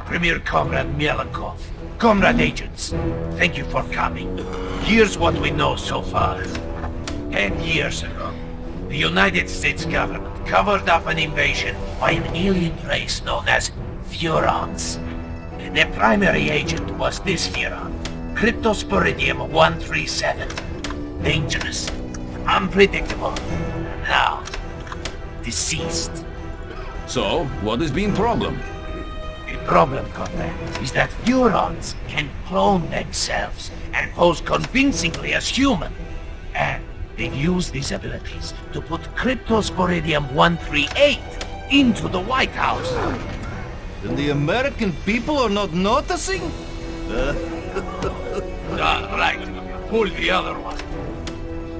Premier Comrade Mielikov, Comrade Agents, thank you for coming. Here's what we know so far. 10 years ago, the United States government covered up an invasion by an alien race known as Furons. Their primary agent was this Furon, Cryptosporidium 137. Dangerous, unpredictable, now deceased. So, what has been problem? The problem, Comrade, is that Furons can clone themselves and pose convincingly as human. And they've used these abilities to put Cryptosporidium 138 into the White House. And the American people are not noticing? Right. Pull the other one.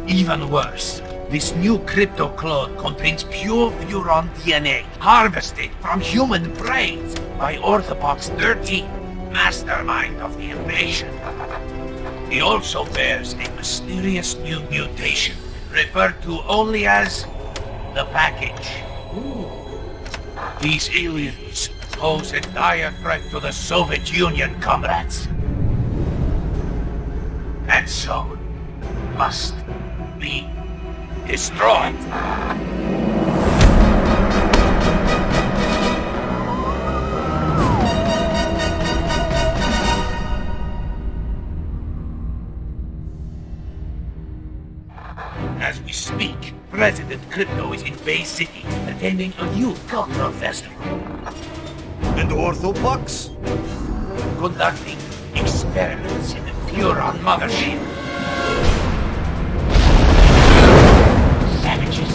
Even worse, this new crypto clone contains pure Furon DNA, harvested from human brains by Orthopox 13, mastermind of the invasion. He also bears a mysterious new mutation, referred to only as the Package. These aliens pose a dire threat to the Soviet Union, comrades. And so, must be destroyed. As we speak, President Crypto is in Bay City, attending a youth cultural festival. And Orthopox? Conducting experiments in the Furon mothership. Savages.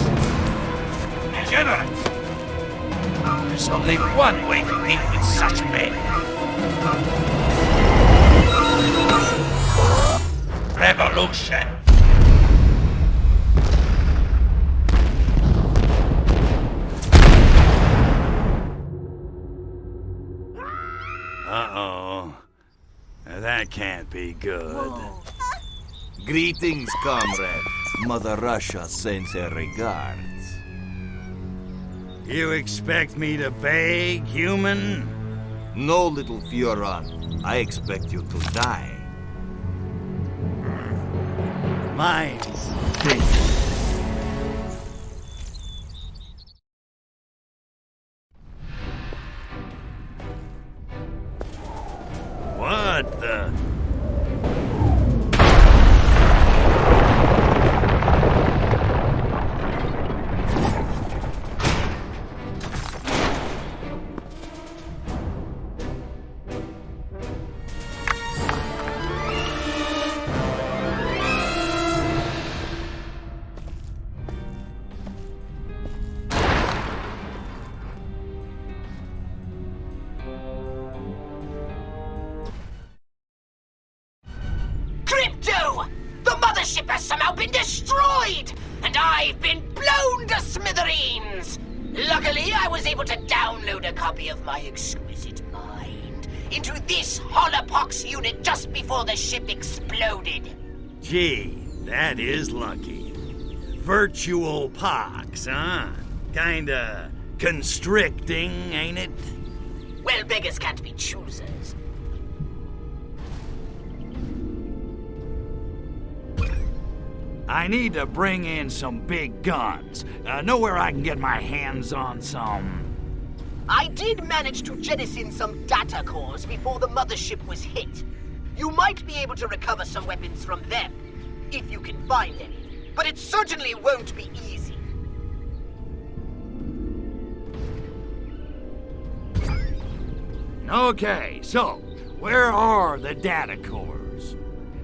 Degenerates. There's only one way to deal with such men. Revolution. Uh-oh. That can't be good. Greetings, comrade. Mother Russia sends her regards. You expect me to beg, human? No, little Furon. I expect you to die. Mine's big. What the? Ship has somehow been destroyed, and I've been blown to smithereens. Luckily, I was able to download a copy of my exquisite mind into this holopox unit just before the ship exploded. Gee, that is lucky. Virtual pox, huh? Kinda constricting, ain't it? Well, beggars can't be choosers. I need to bring in some big guns. Know where I can get my hands on some? I did manage to jettison some data cores before the mothership was hit. You might be able to recover some weapons from them, if you can find any. But it certainly won't be easy. Okay, so, where are the data cores?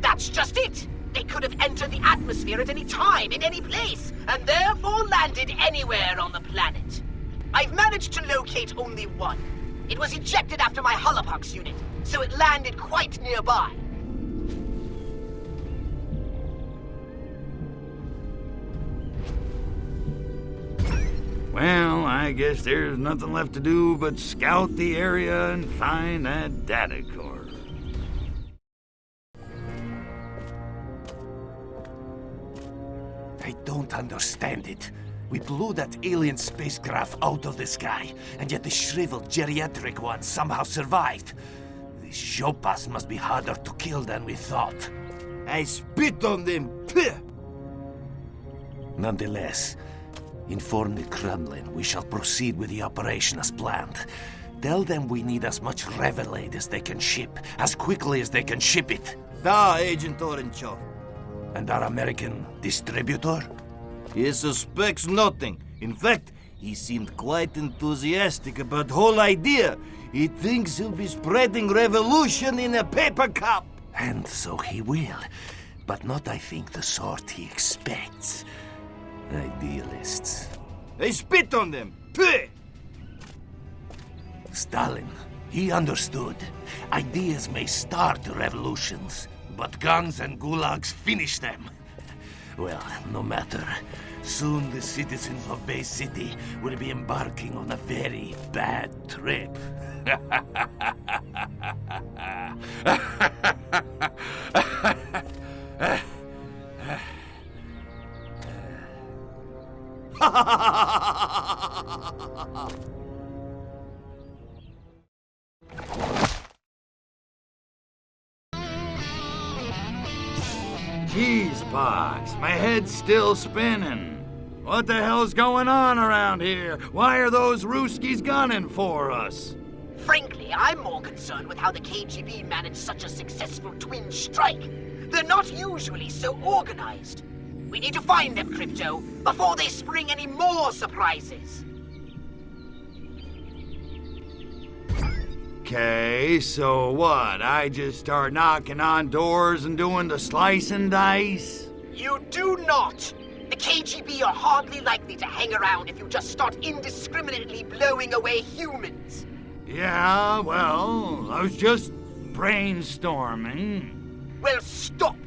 That's just it! They could have entered the atmosphere at any time, in any place, and therefore landed anywhere on the planet. I've managed to locate only one. It was ejected after my holopox unit, so it landed quite nearby. Well, I guess there's nothing left to do but scout the area and find that data core. I don't understand it. We blew that alien spacecraft out of the sky, and yet the shriveled geriatric one somehow survived. These Shopas must be harder to kill than we thought. I spit on them. Pah! Nonetheless, inform the Kremlin we shall proceed with the operation as planned. Tell them we need as much Revelade as they can ship, as quickly as they can ship it. Da, Agent Orenchov. And our American distributor? He suspects nothing. In fact, he seemed quite enthusiastic about the whole idea. He thinks he'll be spreading revolution in a paper cup. And so he will. But not, I think, the sort he expects. Idealists. I spit on them. Pah! Stalin, he understood. Ideas may start revolutions, but guns and gulags finish them. Well, no matter. Soon the citizens of Bay City will be embarking on a very bad trip. Jeez, Box, my head's still spinning. What the hell's going on around here? Why are those Ruskies gunning for us? Frankly, I'm more concerned with how the KGB managed such a successful twin strike. They're not usually so organized. We need to find them, Crypto, before they spring any more surprises. Okay, so what? I just start knocking on doors and doing the slice and dice? You do not! The KGB are hardly likely to hang around if you just start indiscriminately blowing away humans. Yeah, well, I was just brainstorming. Well, stop!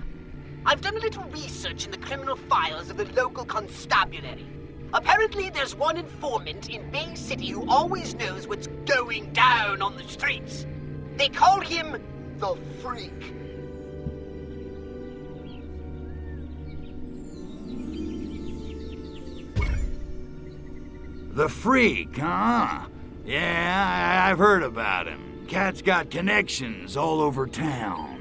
I've done a little research in the criminal files of the local constabulary. Apparently, there's one informant in Bay City who always knows what's going down on the streets. They call him the Freak. The Freak, huh? Yeah, I've heard about him. Cat's got connections all over town.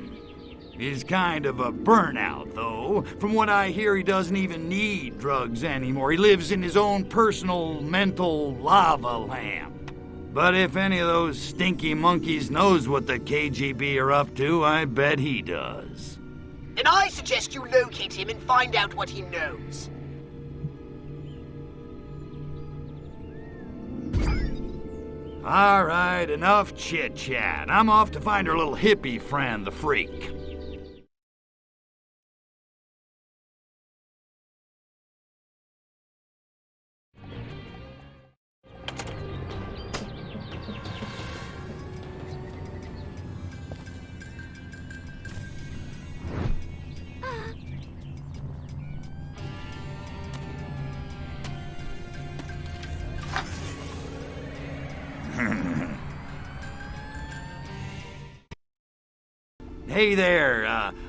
He's kind of a burnout, though. From what I hear, he doesn't even need drugs anymore. He lives in his own personal mental lava lamp. But if any of those stinky monkeys knows what the KGB are up to, I bet he does. Then I suggest you locate him and find out what he knows. All right, enough chit-chat. I'm off to find her little hippie friend, the Freak. Hey there,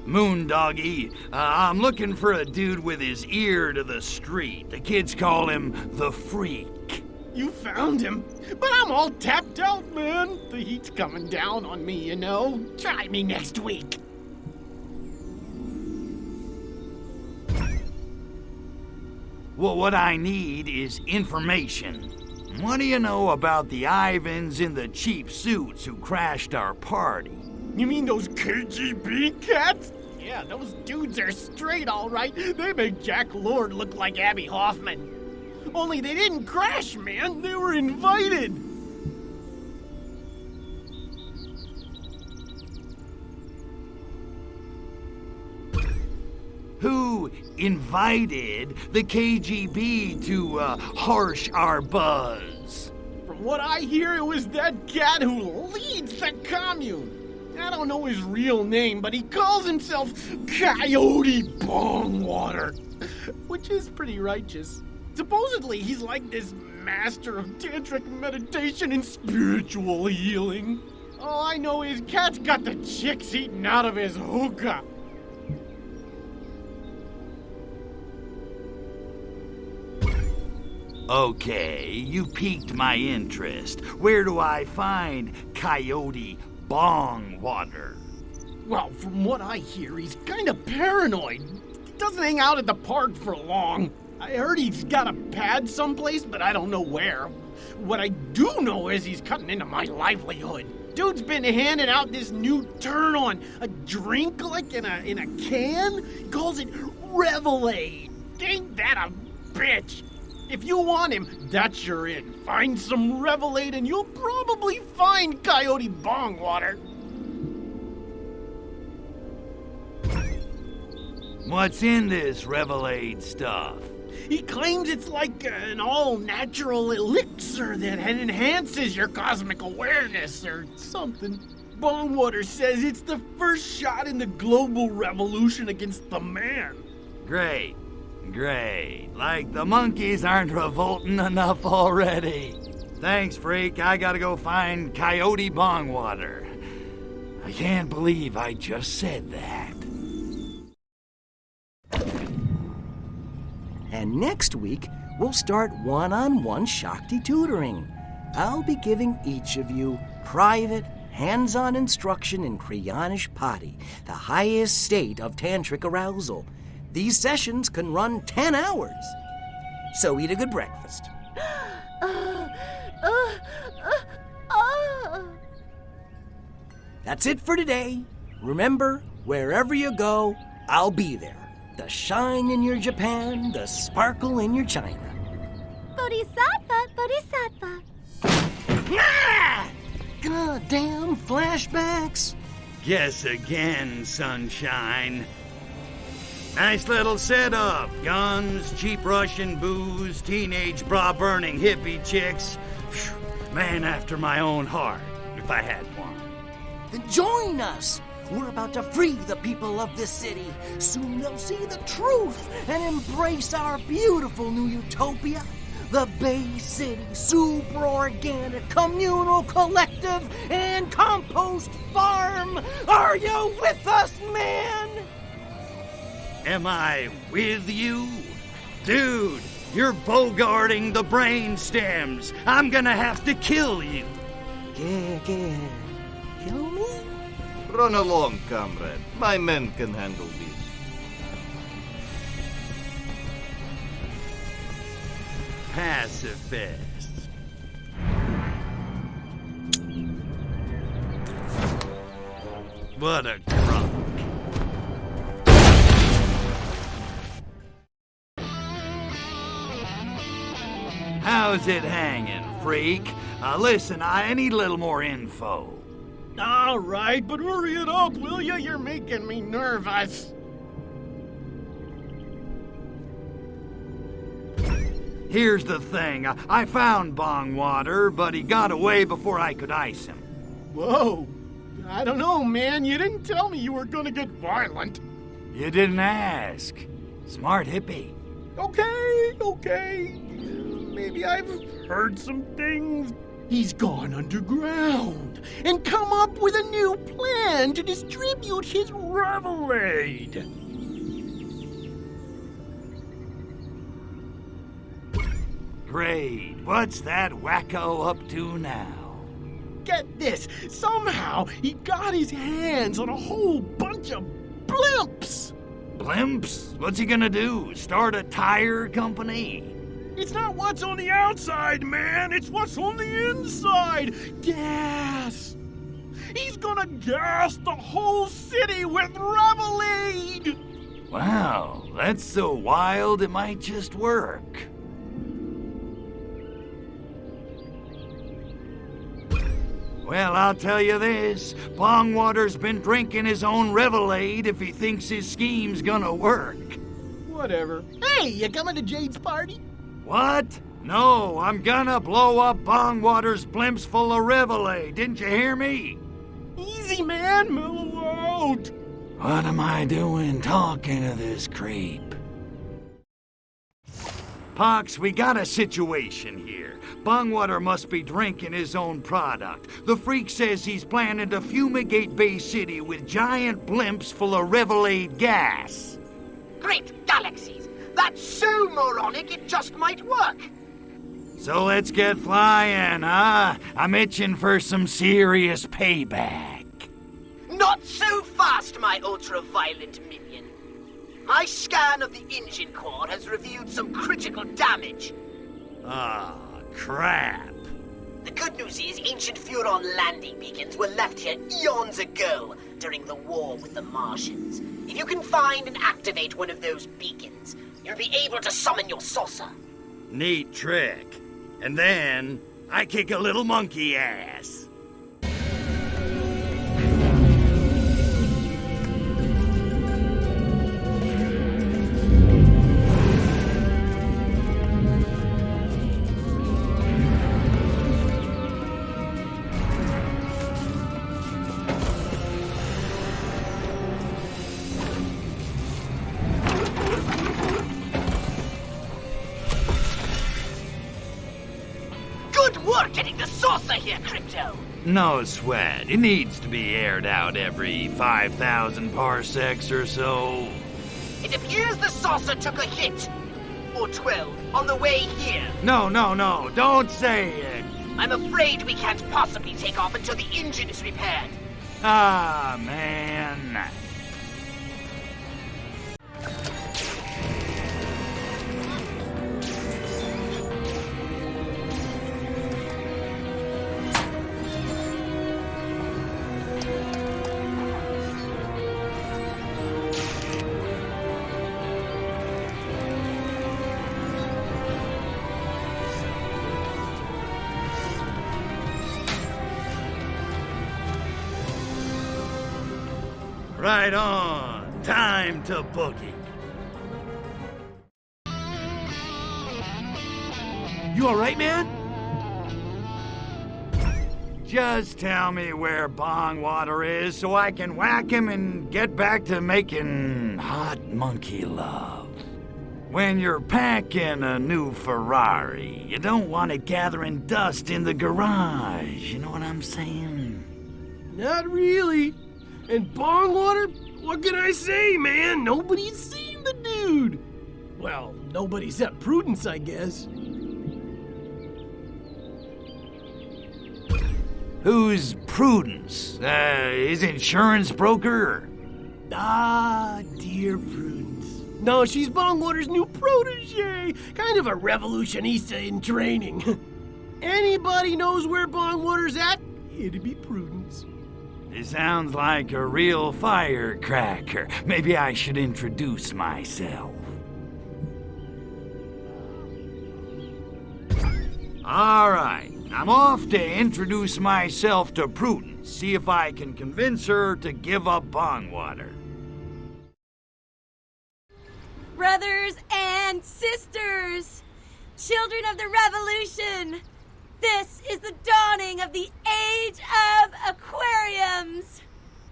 Moondoggy. I'm looking for a dude with his ear to the street. The kids call him the Freak. You found him, but I'm all tapped out, man. The heat's coming down on me, you know. Try me next week. Well, what I need is information. What do you know about the Ivans in the cheap suits who crashed our party? You mean those KGB cats? Yeah, those dudes are straight, all right. They make Jack Lord look like Abby Hoffman. Only they didn't crash, man. They were invited. Who invited the KGB to harsh our buzz? From what I hear, it was that cat who leads the commune. I don't know his real name, but he calls himself Coyote Bongwater, which is pretty righteous. Supposedly, he's like this master of tantric meditation and spiritual healing. All I know is cat's got the chicks eaten out of his hookah. Okay, you piqued my interest. Where do I find Coyote Bongwater? Well, from what I hear, he's kind of paranoid. He doesn't hang out at the park for long. I heard he's got a pad someplace, but I don't know where. What I do know is he's cutting into my livelihood. Dude's been handing out this new turn on, a drink like in a can. He calls it Revelade. Ain't that a bitch? If you want him, that's your in. Find some Revelade and you'll probably find Coyote Bongwater. What's in this Revelade stuff? He claims it's like an all-natural elixir that enhances your cosmic awareness or something. Bongwater says it's the first shot in the global revolution against the man. Great. Like the monkeys aren't revolting enough already. Thanks, freak. I gotta go find Coyote Bongwater. I can't believe I just said that. And next week, we'll start one-on-one Shakti tutoring. I'll be giving each of you private, hands-on instruction in Kryanish Pati, the highest state of tantric arousal. These sessions can run 10 hours. So eat a good breakfast. That's it for today. Remember, wherever you go, I'll be there. The shine in your Japan, the sparkle in your China. Bodhisattva, Bodhisattva. Ah! Goddamn flashbacks. Guess again, sunshine. Nice little setup. Guns, cheap Russian booze, teenage bra-burning hippie chicks. Phew, man after my own heart, if I had one. Then join us. We're about to free the people of this city. Soon they'll see the truth and embrace our beautiful new utopia. The Bay City Super-Organic Communal Collective and Compost Farm. Are you with us, man? Am I with you? Dude, you're bogarting the brain stems. I'm gonna have to kill you. Yeah. Kill me? Run along, comrade. My men can handle this. Pacifists. What a crock. How's it hanging, freak? Listen, I need a little more info. All right, but hurry it up, will ya? You're making me nervous. Here's the thing. I found Bongwater, but he got away before I could ice him. Whoa. I don't know, man. You didn't tell me you were gonna get violent. You didn't ask. Smart hippie. Okay. Maybe I've heard some things. He's gone underground and come up with a new plan to distribute his Revelade. Great. What's that wacko up to now? Get this. Somehow he got his hands on a whole bunch of blimps. Blimps? What's he gonna do? Start a tire company? It's not what's on the outside, man. It's what's on the inside. Gas. He's gonna gas the whole city with revelade! Wow, that's so wild it might just work. Well, I'll tell you this. Bongwater's been drinking his own revelade if he thinks his scheme's gonna work. Whatever. Hey, you coming to Jade's party? What? No, I'm gonna blow up Bongwater's blimps full of revelade. Didn't you hear me? Easy, man. Mellow out. What am I doing talking to this creep? Pox, we got a situation here. Bongwater must be drinking his own product. The freak says he's planning to fumigate Bay City with giant blimps full of revelade gas. Great galaxies! That's so moronic it just might work! So let's get flying, huh? I'm itching for some serious payback. Not so fast, my ultra-violent minion. My scan of the engine core has revealed some critical damage. Ah, crap. The good news is ancient Furon landing beacons were left here eons ago during the war with the Martians. If you can find and activate one of those beacons, you'll be able to summon your saucer. Neat trick. And then I kick a little monkey ass. Good work getting the saucer here, Crypto! No sweat. It needs to be aired out every 5,000 parsecs or so. It appears the saucer took a hit. Or 12, on the way here. No, don't say it. I'm afraid we can't possibly take off until the engine is repaired. Ah, man. Right on. Time to boogie. You alright, man? Just tell me where Bongwater is so I can whack him and get back to making hot monkey love. When you're packing a new Ferrari, you don't want it gathering dust in the garage. You know what I'm saying? Not really. And Bongwater? What can I say, man? Nobody's seen the dude. Well, nobody except Prudence, I guess. Who's Prudence? His insurance broker? Ah, dear Prudence. No, she's Bongwater's new protege. Kind of a revolutionista in training. Anybody knows where Bongwater's at? It'd be Prudence. He sounds like a real firecracker. Maybe I should introduce myself. All right, I'm off to introduce myself to Prudence, see if I can convince her to give up Bongwater. Brothers and sisters, children of the revolution, this is the dawning of the age of aquariums.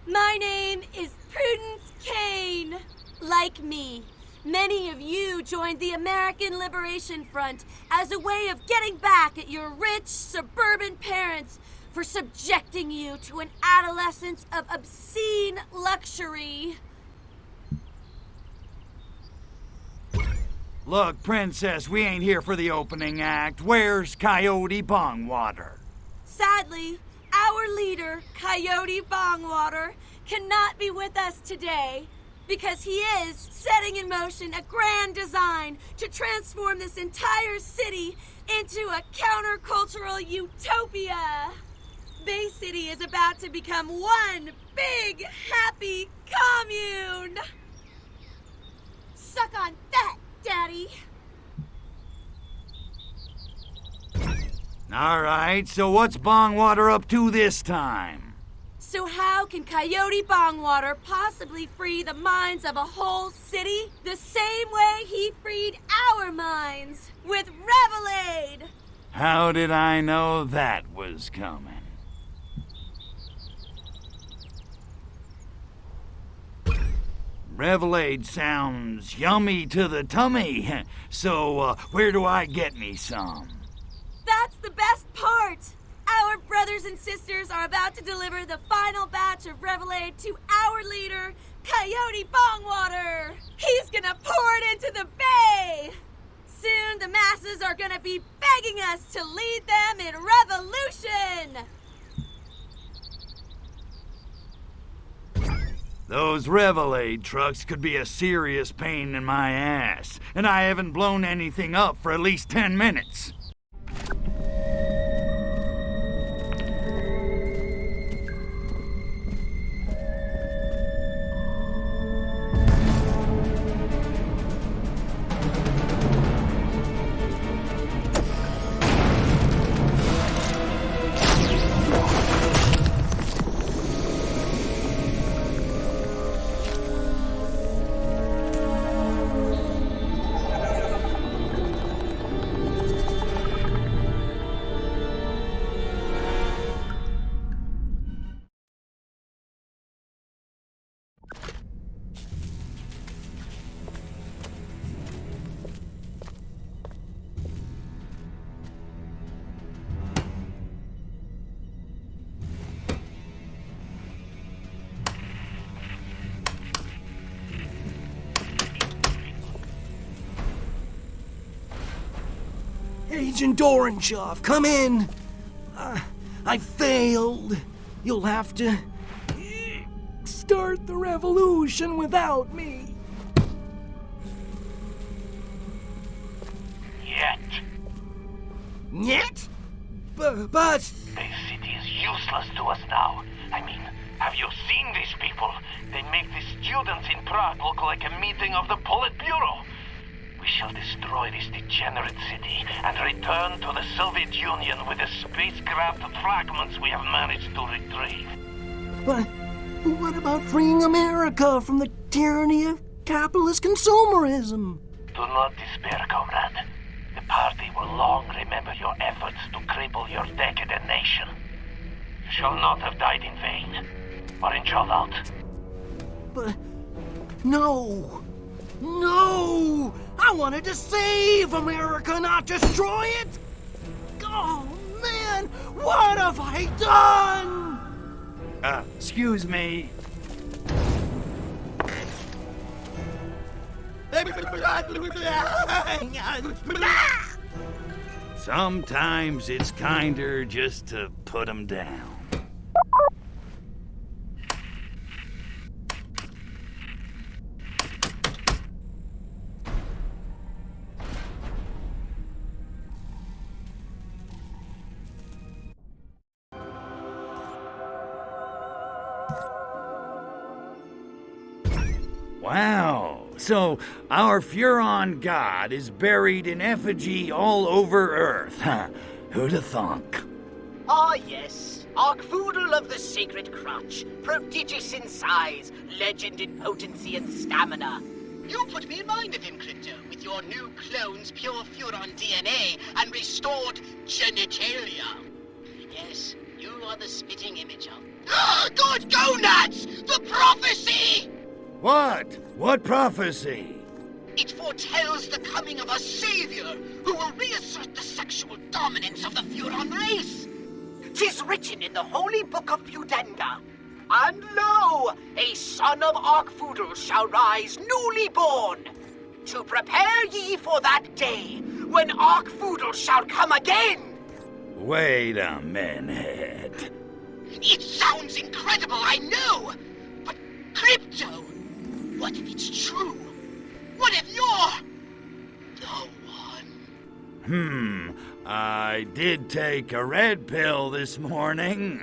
My name is Prudence Kane. Like me, many of you joined the American Liberation Front as a way of getting back at your rich suburban parents for subjecting you to an adolescence of obscene luxury. Look, Princess, we ain't here for the opening act. Where's Coyote Bongwater? Sadly, our leader, Coyote Bongwater, cannot be with us today because he is setting in motion a grand design to transform this entire city into a countercultural utopia. Bay City is about to become one big, happy commune! Suck on that, Daddy! All right, so what's Bongwater up to this time? So how can Coyote Bongwater possibly free the minds of a whole city the same way he freed our minds? With Revelade! How did I know that was coming? Revelade sounds yummy to the tummy. So, where do I get me some? That's the best part! Our brothers and sisters are about to deliver the final batch of Revelade to our leader, Coyote Bongwater! He's gonna pour it into the bay! Soon the masses are gonna be begging us to lead them in revolution! Those Revelade trucks could be a serious pain in my ass, and I haven't blown anything up for at least 10 minutes. Agent Orangeoff, come in. I failed. You'll have to start the revolution without me. Yet? But... This city is useless to us now. I mean, have you seen these people? They make the students in Prague look like a meeting of the Politburo. We shall destroy this degenerate city and return to the Soviet Union with the spacecraft fragments we have managed to retrieve. But what about freeing America from the tyranny of capitalist consumerism? Do not despair, comrade. The party will long remember your efforts to cripple your decadent nation. You shall not have died in vain, or in job. But... no! No! I wanted to save America, not destroy it! Oh, man! What have I done? Excuse me. Sometimes it's kinder just to put 'em down. Wow, so our Furon god is buried in effigy all over Earth, huh? Who'd have thunk? Ah, yes. Arkfoodle of the Sacred Crotch. Prodigious in size, legend in potency and stamina. You put me in mind of him, Crypto, with your new clone's pure Furon DNA and restored genitalia. Yes, you are the spitting image of... Good gonads! The prophecy! What? What prophecy? It foretells the coming of a savior who will reassert the sexual dominance of the Furon race. 'Tis written in the holy book of Pudenga. And lo, a son of Arkfoodle shall rise newly born. To prepare ye for that day when Arkfoodle shall come again. Wait a minute. It sounds incredible, I know. But Crypto, what if it's true? What if you're the one? I did take a red pill this morning.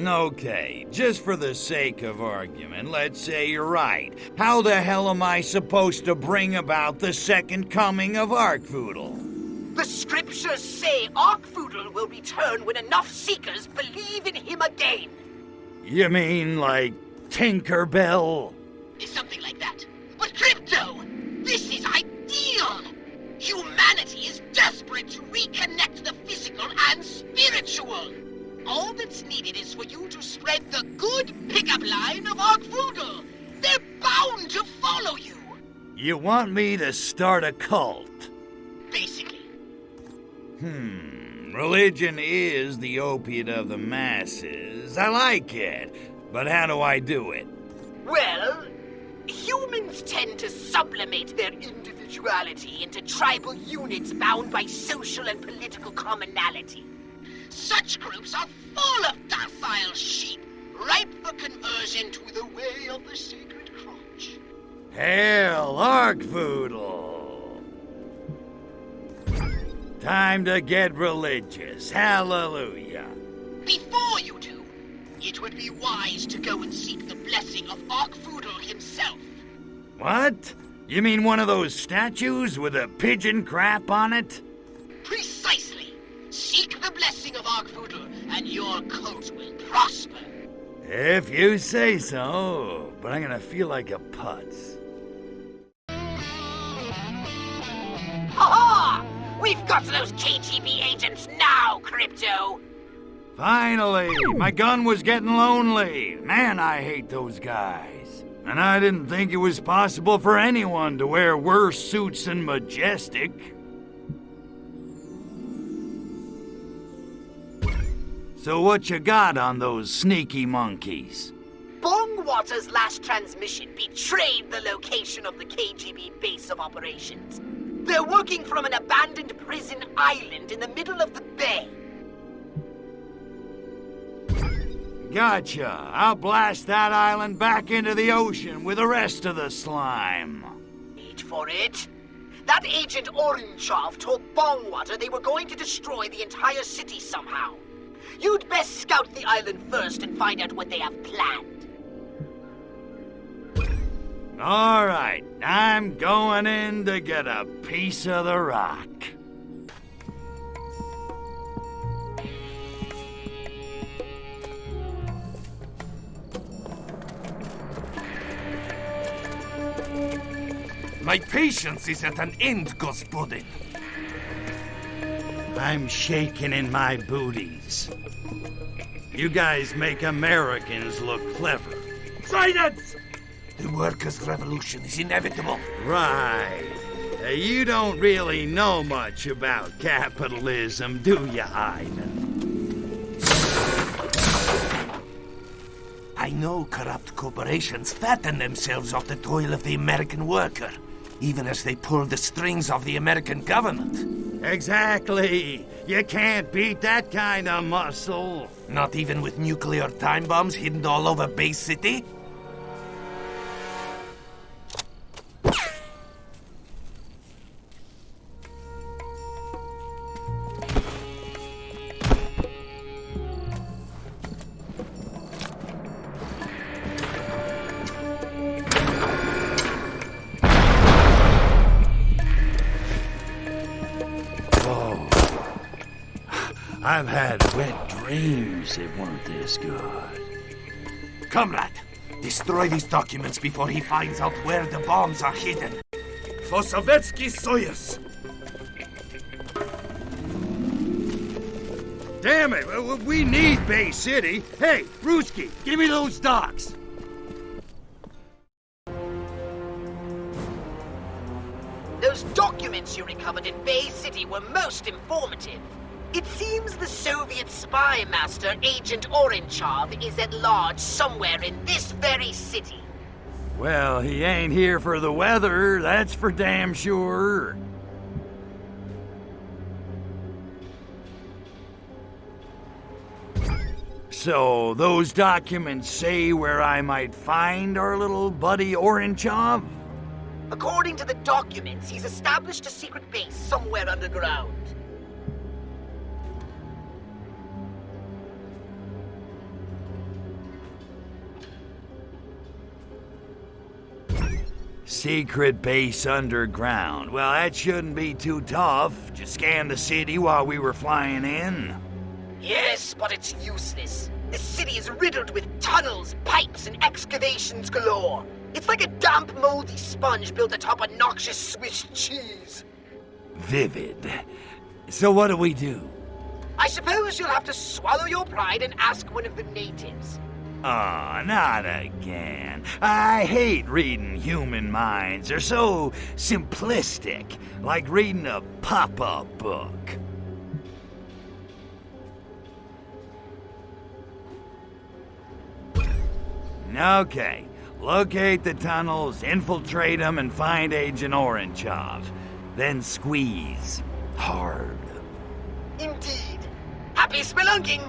Okay, just for the sake of argument, let's say you're right. How the hell am I supposed to bring about the second coming of Arkvoodle? The scriptures say Arkvoodle will return when enough Seekers believe in him again. You mean like Tinkerbell? Something like that. But Crypto, this is ideal! Humanity is desperate to reconnect the physical and spiritual. All that's needed is for you to spread the good pickup line of Arkvoodle. They're bound to follow you. You want me to start a cult? Basically. Religion is the opiate of the masses. I like it. But how do I do it? Well, humans tend to sublimate their individuality into tribal units bound by social and political commonality. Such groups are full of docile sheep, ripe for conversion to the way of the sacred crotch. Hail, Arkvoodle! Time to get religious. Hallelujah. Before you do, it would be wise to go and seek the blessing of Arkvoodle himself. What? You mean one of those statues with a pigeon crap on it? Precisely. Seek the blessing of Arkvoodle, and your cult will prosper. If you say so, but I'm gonna feel like a putz. Ha-ha! We've got those KGB agents now, Crypto! Finally! My gun was getting lonely. Man, I hate those guys. And I didn't think it was possible for anyone to wear worse suits than Majestic. So what you got on those sneaky monkeys? Bongwater's last transmission betrayed the location of the KGB base of operations. They're working from an abandoned prison island in the middle of the bay. Gotcha. I'll blast that island back into the ocean with the rest of the slime. Wait for it. That agent Oranchov told Bongwater they were going to destroy the entire city somehow. You'd best scout the island first and find out what they have planned. All right, I'm going in to get a piece of the rock. My patience is at an end, Gospodin. I'm shaking in my booties. You guys make Americans look clever. Silence! The workers' revolution is inevitable. Right. You don't really know much about capitalism, do you, Ivan? I know corrupt corporations fatten themselves off the toil of the American worker, even as they pull the strings of the American government. Exactly. You can't beat that kind of muscle. Not even with nuclear time bombs hidden all over Bay City? I've had wet dreams that weren't this good. Comrade, destroy these documents before he finds out where the bombs are hidden. For Sovietsky Soyuz! Damn it, we need Bay City. Hey, Ruski, give me those docs. Those documents you recovered in Bay City were most informative. It seems the Soviet spy master, Agent Oranchov, is at large somewhere in this very city. Well, he ain't here for the weather, that's for damn sure. So, those documents say where I might find our little buddy Oranchov? According to the documents, he's established a secret base somewhere underground. Secret base underground. Well, that shouldn't be too tough. Just scan the city while we were flying in. Yes, but it's useless. The city is riddled with tunnels, pipes, and excavations galore. It's like a damp, moldy sponge built atop a noxious Swiss cheese. Vivid. So what do we do? I suppose you'll have to swallow your pride and ask one of the natives. Aw, not again. I hate reading human minds. They're so simplistic, like reading a pop-up book. Okay, locate the tunnels, infiltrate them, and find Agent Orangeov. Then squeeze. Hard. Indeed. Happy spelunking!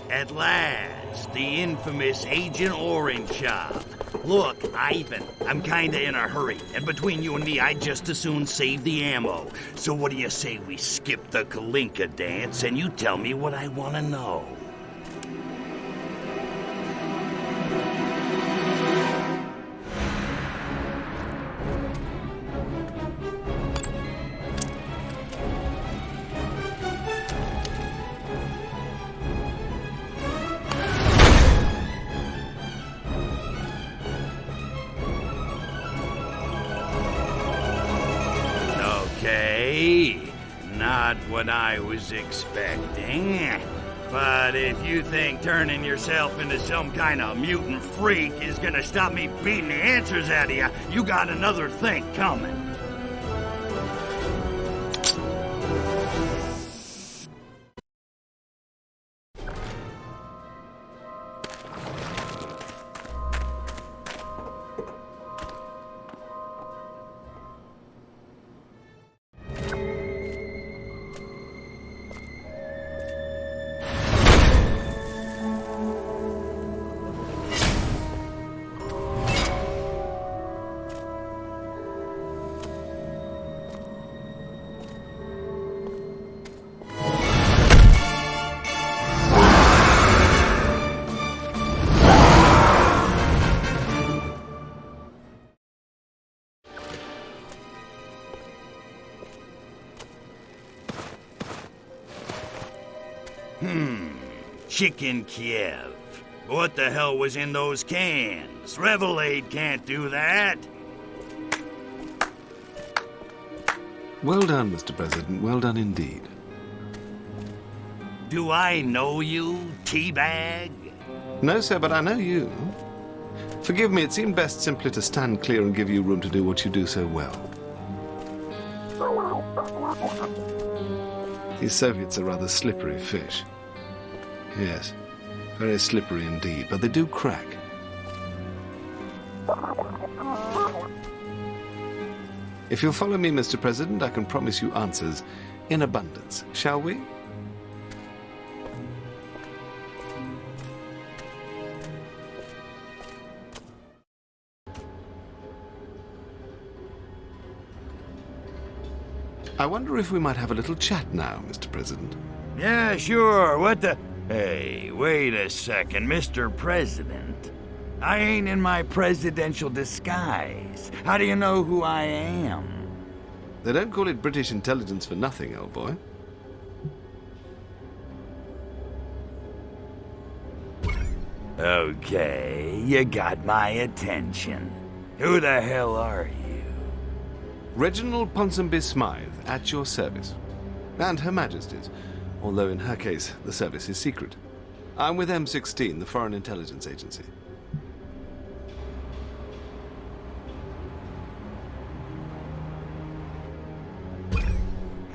At last, the infamous Agent Orangeov. Look, Ivan, I'm kinda in a hurry, and between you and me, I'd just as soon save the ammo. So what do you say we skip the Kalinka dance and you tell me what I want to know? Okay, not what I was expecting. But if you think turning yourself into some kind of mutant freak is gonna stop me beating the answers out of you, you got another thing coming. Chicken Kiev. What the hell was in those cans? Revelade can't do that. Well done, Mr. President. Well done indeed. Do I know you, Teabag? No, sir, but I know you. Forgive me, it seemed best simply to stand clear and give you room to do what you do so well. These Soviets are rather slippery fish. Yes, very slippery indeed, but they do crack. If you'll follow me, Mr. President, I can promise you answers in abundance. Shall we? I wonder if we might have a little chat now, Mr. President. Yeah, sure. What the... Hey, wait a second, Mr. President. I ain't in my presidential disguise. How do you know who I am? They don't call it British intelligence for nothing, old boy. Okay, you got my attention. Who the hell are you? Reginald Ponsonby Smythe, at your service. And Her Majesty's, although in her case, the service is secret. I'm with M16, the Foreign Intelligence Agency.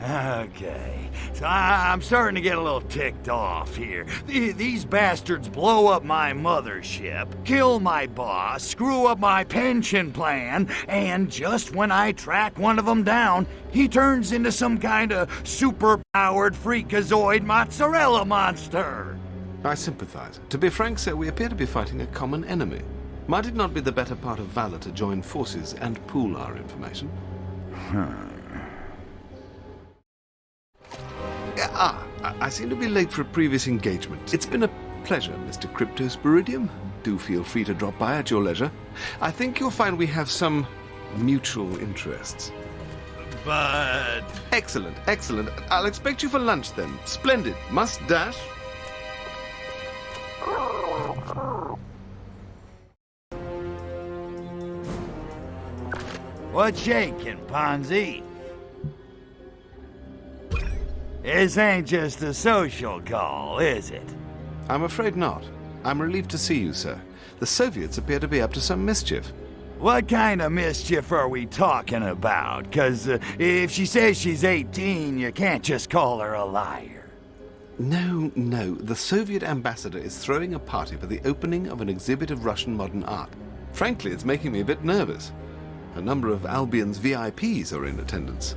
Okay, so I'm starting to get a little ticked off here. These bastards blow up my mothership, kill my boss, screw up my pension plan, and just when I track one of them down, he turns into some kind of super-powered freakazoid mozzarella monster. I sympathize. To be frank, sir, we appear to be fighting a common enemy. Might it not be the better part of valor to join forces and pool our information? I seem to be late for a previous engagement. It's been a pleasure, Mr. Cryptosporidium. Do feel free to drop by at your leisure. I think you'll find we have some mutual interests. But... Excellent, excellent. I'll expect you for lunch then. Splendid. Must dash. What's shaking, Ponzi? This ain't just a social call, is it? I'm afraid not. I'm relieved to see you, sir. The Soviets appear to be up to some mischief. What kind of mischief are we talking about? 'Cause if she says she's 18, you can't just call her a liar. No, no. The Soviet ambassador is throwing a party for the opening of an exhibit of Russian modern art. Frankly, it's making me a bit nervous. A number of Albion's VIPs are in attendance.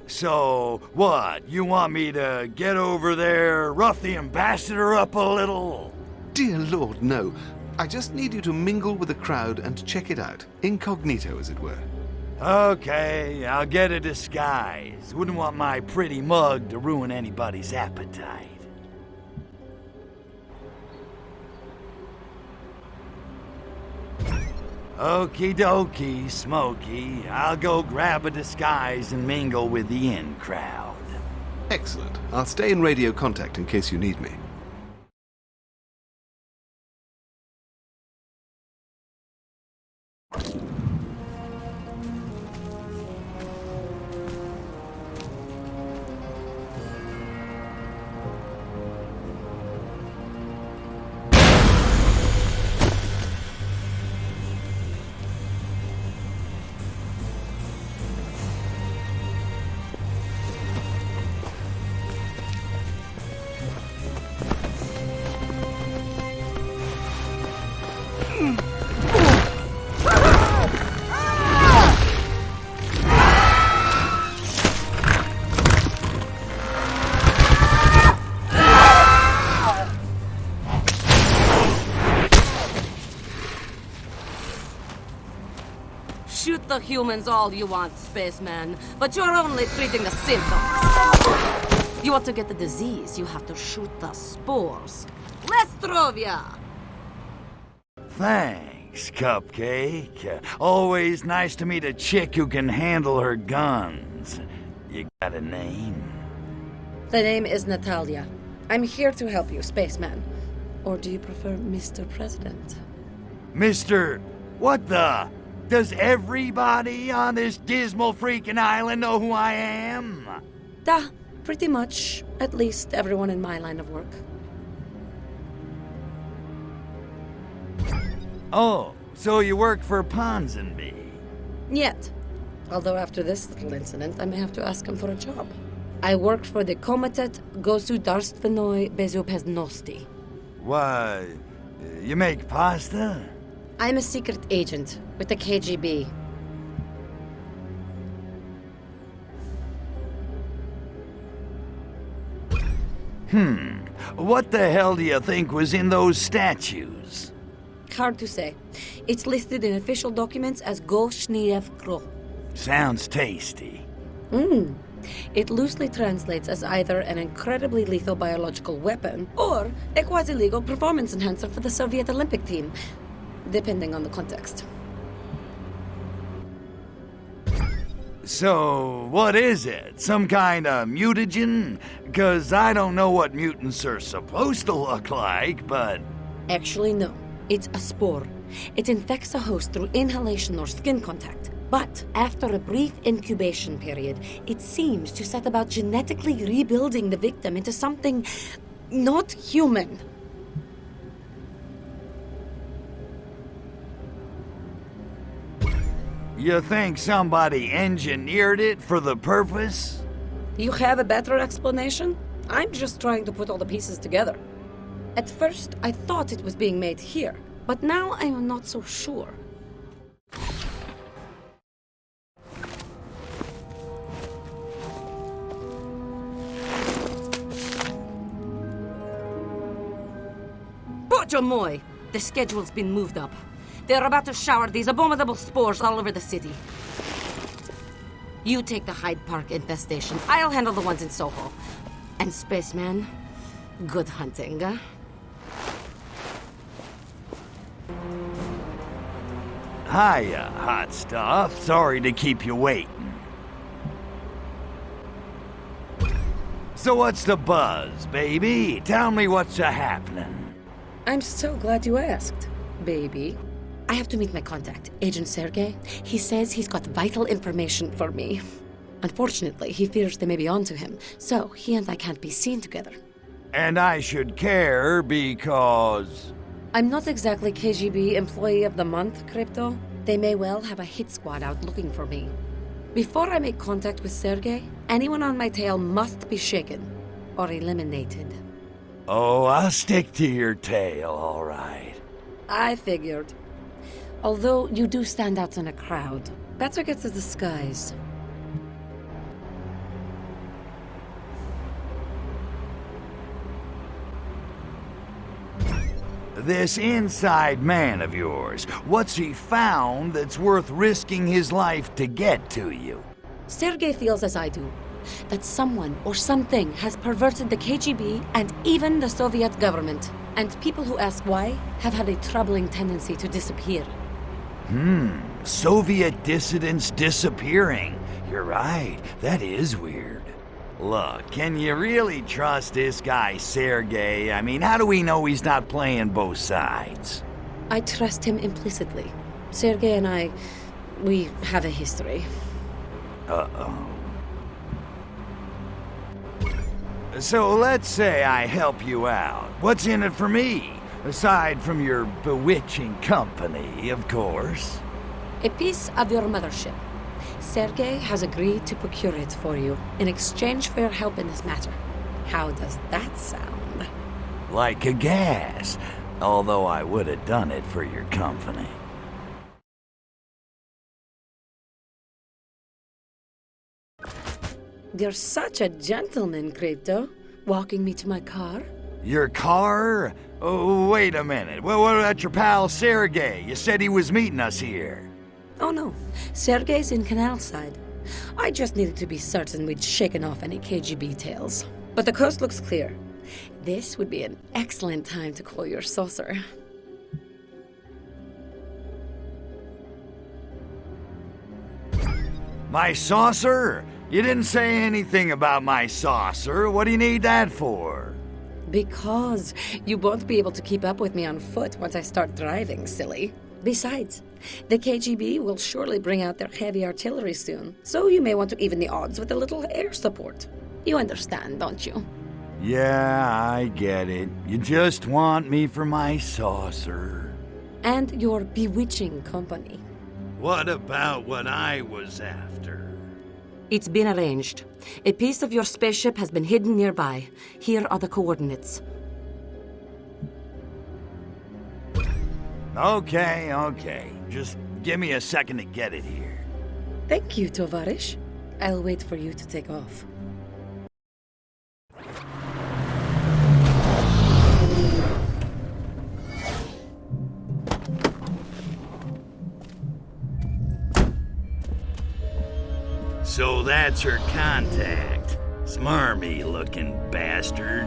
So, what? You want me to get over there, rough the ambassador up a little? Dear Lord, no. I just need you to mingle with the crowd and check it out. Incognito, as it were. Okay, I'll get a disguise. Wouldn't want my pretty mug to ruin anybody's appetite. Okie dokie, Smokey. I'll go grab a disguise and mingle with the in crowd. Excellent. I'll stay in radio contact in case you need me. Shoot the humans all you want, spaceman, but you're only treating the symptoms. You want to get the disease, you have to shoot the spores. Lestrovia! Thanks, Cupcake. Always nice to meet a chick who can handle her guns. You got a name? The name is Natalya. I'm here to help you, spaceman. Or do you prefer Mr. President? Mr. What the? Does everybody on this dismal freaking island know who I am? Pretty much. At least everyone in my line of work. Oh, so you work for Ponsonby? Yet. Although after this little incident, I may have to ask him for a job. I work for the Komitet Gosudarstvenoi Bezopeznosti. Why, you make pasta? I'm a secret agent with the KGB. What the hell do you think was in those statues? Hard to say. It's listed in official documents as Goshniev Kro. Sounds tasty. It loosely translates as either an incredibly lethal biological weapon or a quasi-legal performance enhancer for the Soviet Olympic team, depending on the context. So, what is it? Some kind of mutagen? 'Cause I don't know what mutants are supposed to look like, but... Actually, no. It's a spore. It infects a host through inhalation or skin contact. But after a brief incubation period, it seems to set about genetically rebuilding the victim into something not human. You think somebody engineered it for the purpose? You have a better explanation? I'm just trying to put all the pieces together. At first, I thought it was being made here, but now I am not so sure. Bojamoy! The schedule's been moved up. They're about to shower these abominable spores all over the city. You take the Hyde Park infestation. I'll handle the ones in Soho. And Spaceman, good hunting. Hiya, hot stuff. Sorry to keep you waiting. So what's the buzz, baby? Tell me what's a-happening. I'm so glad you asked, baby. I have to meet my contact, Agent Sergei. He says he's got vital information for me. Unfortunately, he fears they may be onto him, so he and I can't be seen together. And I should care because... I'm not exactly KGB Employee of the Month, Crypto. They may well have a hit squad out looking for me. Before I make contact with Sergei, anyone on my tail must be shaken or eliminated. Oh, I'll stick to your tail, all right. I figured. Although you do stand out in a crowd, better get a disguise. This inside man of yours, what's he found that's worth risking his life to get to you? Sergei feels as I do, that someone or something has perverted the KGB and even the Soviet government. And people who ask why have had a troubling tendency to disappear. Soviet dissidents disappearing. You're right, that is weird. Look, can you really trust this guy, Sergei? I mean, how do we know he's not playing both sides? I trust him implicitly. Sergei and we have a history. Uh-oh. So let's say I help you out. What's in it for me? Aside from your bewitching company, of course. A piece of your mothership. Sergei has agreed to procure it for you in exchange for your help in this matter. How does that sound? Like a gas. Although I would have done it for your company. You're such a gentleman, Crypto. Walking me to my car? Your car? Oh, wait a minute. Well, what about your pal Sergei? You said he was meeting us here. Oh no, Sergei's in Canal Side. I just needed to be certain we'd shaken off any KGB tales. But the coast looks clear. This would be an excellent time to call your saucer. My saucer? You didn't say anything about my saucer. What do you need that for? Because you won't be able to keep up with me on foot once I start driving, silly. Besides, the KGB will surely bring out their heavy artillery soon, so you may want to even the odds with a little air support. You understand, don't you? Yeah, I get it. You just want me for my saucer. And your bewitching company. What about what I was after? It's been arranged. A piece of your spaceship has been hidden nearby. Here are the coordinates. Okay. Just give me a second to get it here. Thank you, Tovarish. I'll wait for you to take off. So that's her contact. Smarmy looking bastard.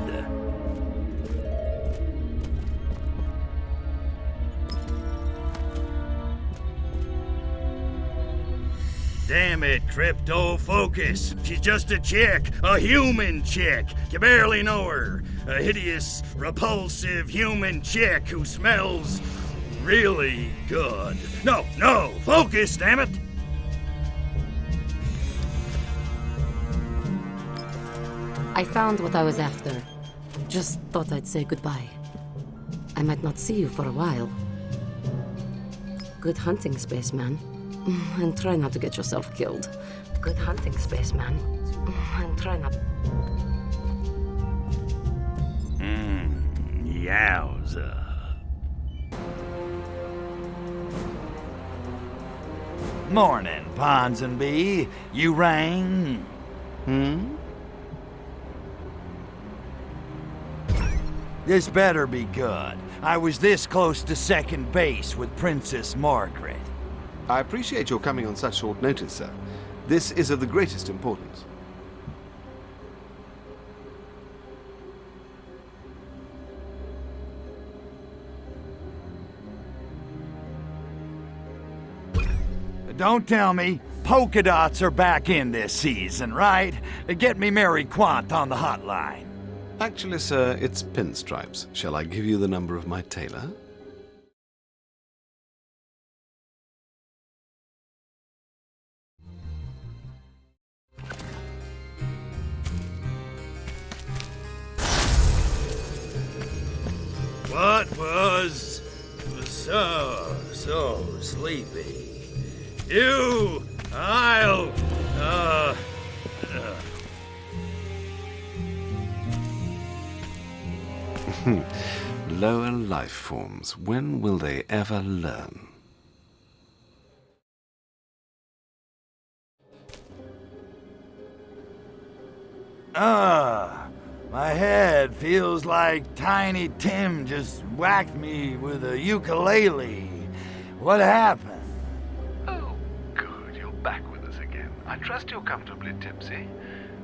Damn it, Crypto, focus. She's just a chick, a human chick. You barely know her. A hideous, repulsive human chick who smells really good. No, focus, damn it. I found what I was after. Just thought I'd say goodbye. I might not see you for a while. Good hunting, spaceman. And try not to get yourself killed. Good hunting, spaceman. And try not... Yowza. Morning, Ponsonby. You rang? This better be good. I was this close to second base with Princess Margaret. I appreciate your coming on such short notice, sir. This is of the greatest importance. Don't tell me polka dots are back in this season, right? Get me Mary Quant on the hotline. Actually, sir, it's pinstripes. Shall I give you the number of my tailor? What was so sleepy? Lower life forms. When will they ever learn? My head feels like Tiny Tim just whacked me with a ukulele. What happened? Oh, good. You're back with us again. I trust you're comfortably tipsy.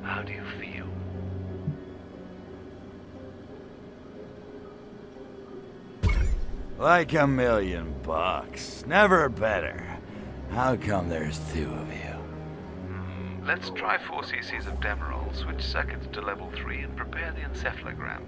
How do you feel? Like $1,000,000. Never better. How come there's two of you? Let's try 4 cc's of Demerol, switch circuits to level 3, and prepare the encephalogram.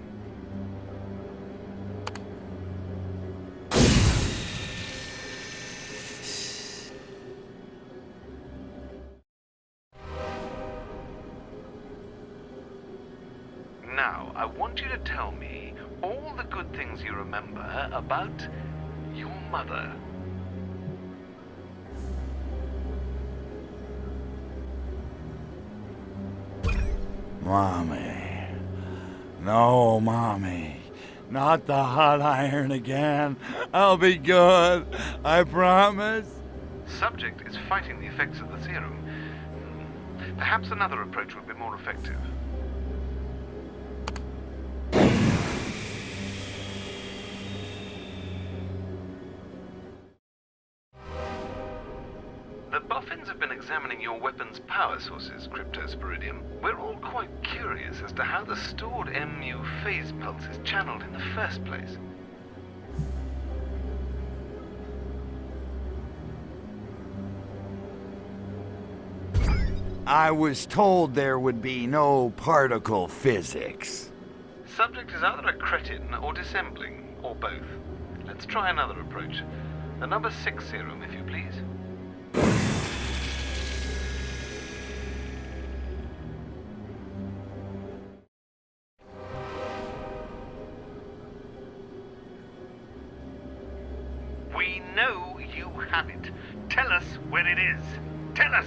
Now, I want you to tell me all the good things you remember about your mother. Mommy. No, Mommy. Not the hot iron again. I'll be good. I promise. Subject is fighting the effects of the serum. Perhaps another approach would be more effective. The Boffins have been examining your weapon's power sources, Cryptosporidium. We're all quite curious as to how the stored MU phase pulse is channeled in the first place. I was told there would be no particle physics. Subject is either a cretin or dissembling, or both. Let's try another approach. The number 6 serum, if you please. We know you have it. Tell us where it is. Tell us,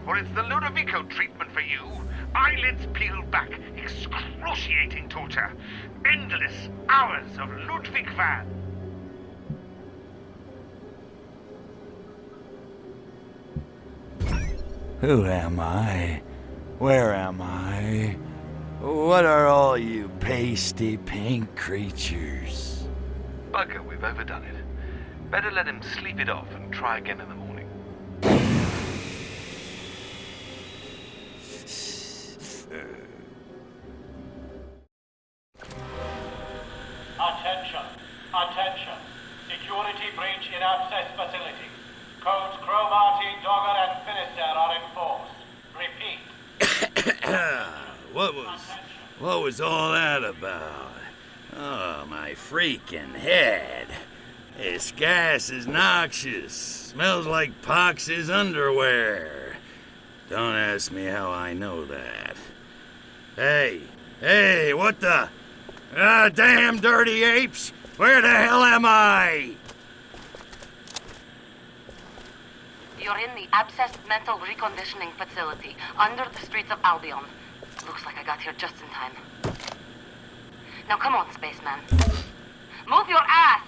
or it's the Ludovico treatment for you. Eyelids peeled back, excruciating torture, endless hours of Ludwig van. Who am I? Where am I? What are all you pasty pink creatures? Bugger, we've overdone it. Better let him sleep it off and try again in the morning. Attention! Attention! Security breach in access facility. Codes Cromarty, Dogger, and Finisterre are enforced. Repeat. What was all that about? Oh, my freaking head. This gas is noxious. Smells like Pox's underwear. Don't ask me how I know that. Hey, what the? Damn dirty apes! Where the hell am I? You're in the Abscessed Mental Reconditioning Facility, under the streets of Albion. Looks like I got here just in time. Now come on, spaceman. Move your ass!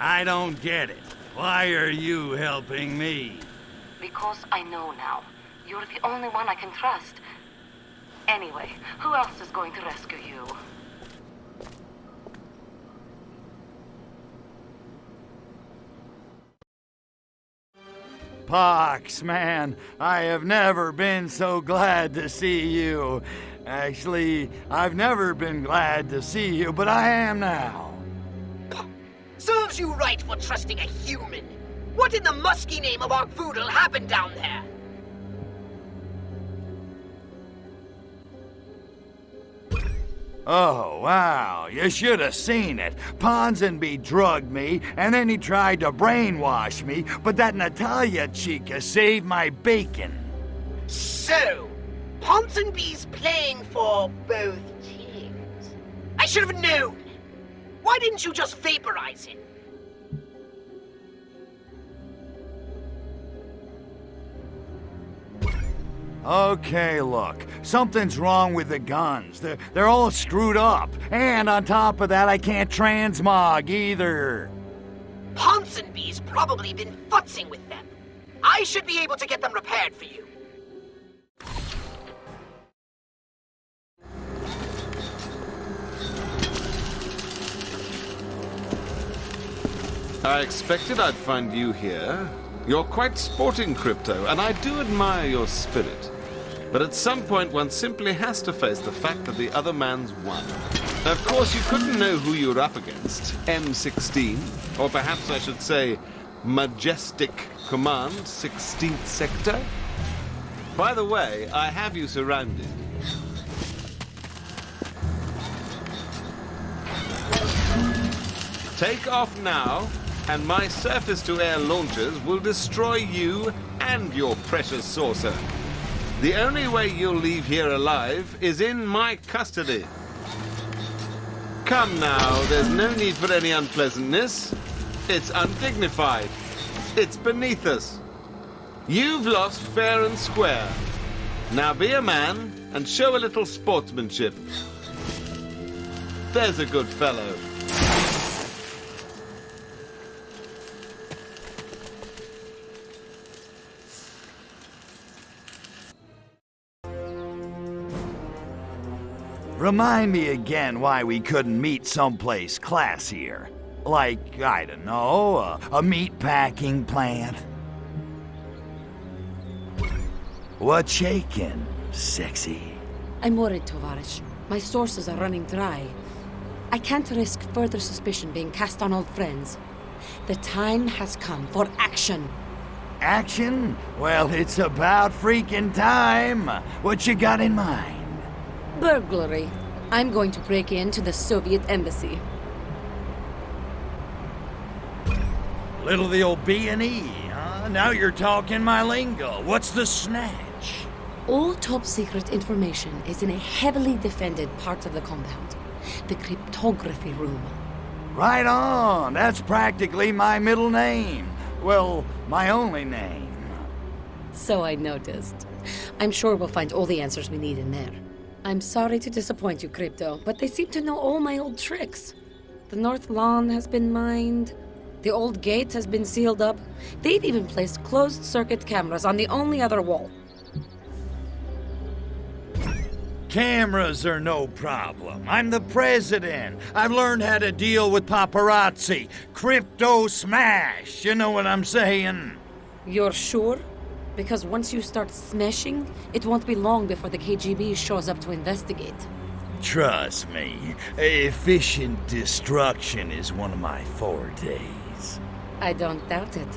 I don't get it. Why are you helping me? Because I know now. You're the only one I can trust. Anyway, who else is going to rescue you? Pox, man, I have never been so glad to see you. Actually, I've never been glad to see you, but I am now. Serves you right for trusting a human. What in the musky name of Arkvoodle happened down there? Oh, wow, you should have seen it. Ponsonby drugged me, and then he tried to brainwash me, but that Natalya chica saved my bacon. So, Ponsonby's playing for both teams. I should have known. Why didn't you just vaporize him? Okay, look, something's wrong with the guns. They're all screwed up. And on top of that, I can't transmog either. Ponsonby's probably been futzing with them. I should be able to get them repaired for you. I expected I'd find you here. You're quite sporting, Crypto, and I do admire your spirit. But at some point, one simply has to face the fact that the other man's won. Of course, you couldn't know who you were up against. M16, or perhaps I should say, Majestic Command, 16th Sector. By the way, I have you surrounded. Take off now, and my surface-to-air launchers will destroy you and your precious saucer. The only way you'll leave here alive is in my custody. Come now, there's no need for any unpleasantness. It's undignified. It's beneath us. You've lost fair and square. Now be a man and show a little sportsmanship. There's a good fellow. Remind me again why we couldn't meet someplace classier. Like, I don't know, a meat-packing plant. What's shaking, sexy? I'm worried, Tovarish. My sources are running dry. I can't risk further suspicion being cast on old friends. The time has come for action. Action? Well, it's about freaking time. What you got in mind? Burglary. I'm going to break into the Soviet embassy. Little the old B&E, huh? Now you're talking my lingo. What's the snatch? All top-secret information is in a heavily defended part of the compound. The cryptography room. Right on. That's practically my middle name. Well, my only name. So I noticed. I'm sure we'll find all the answers we need in there. I'm sorry to disappoint you, Crypto, but they seem to know all my old tricks. The north lawn has been mined. The old gate has been sealed up. They've even placed closed-circuit cameras on the only other wall. Cameras are no problem. I'm the president. I've learned how to deal with paparazzi. Crypto smash, you know what I'm saying? You're sure? Because once you start smashing, it won't be long before the KGB shows up to investigate. Trust me, efficient destruction is one of my fortes. I don't doubt it.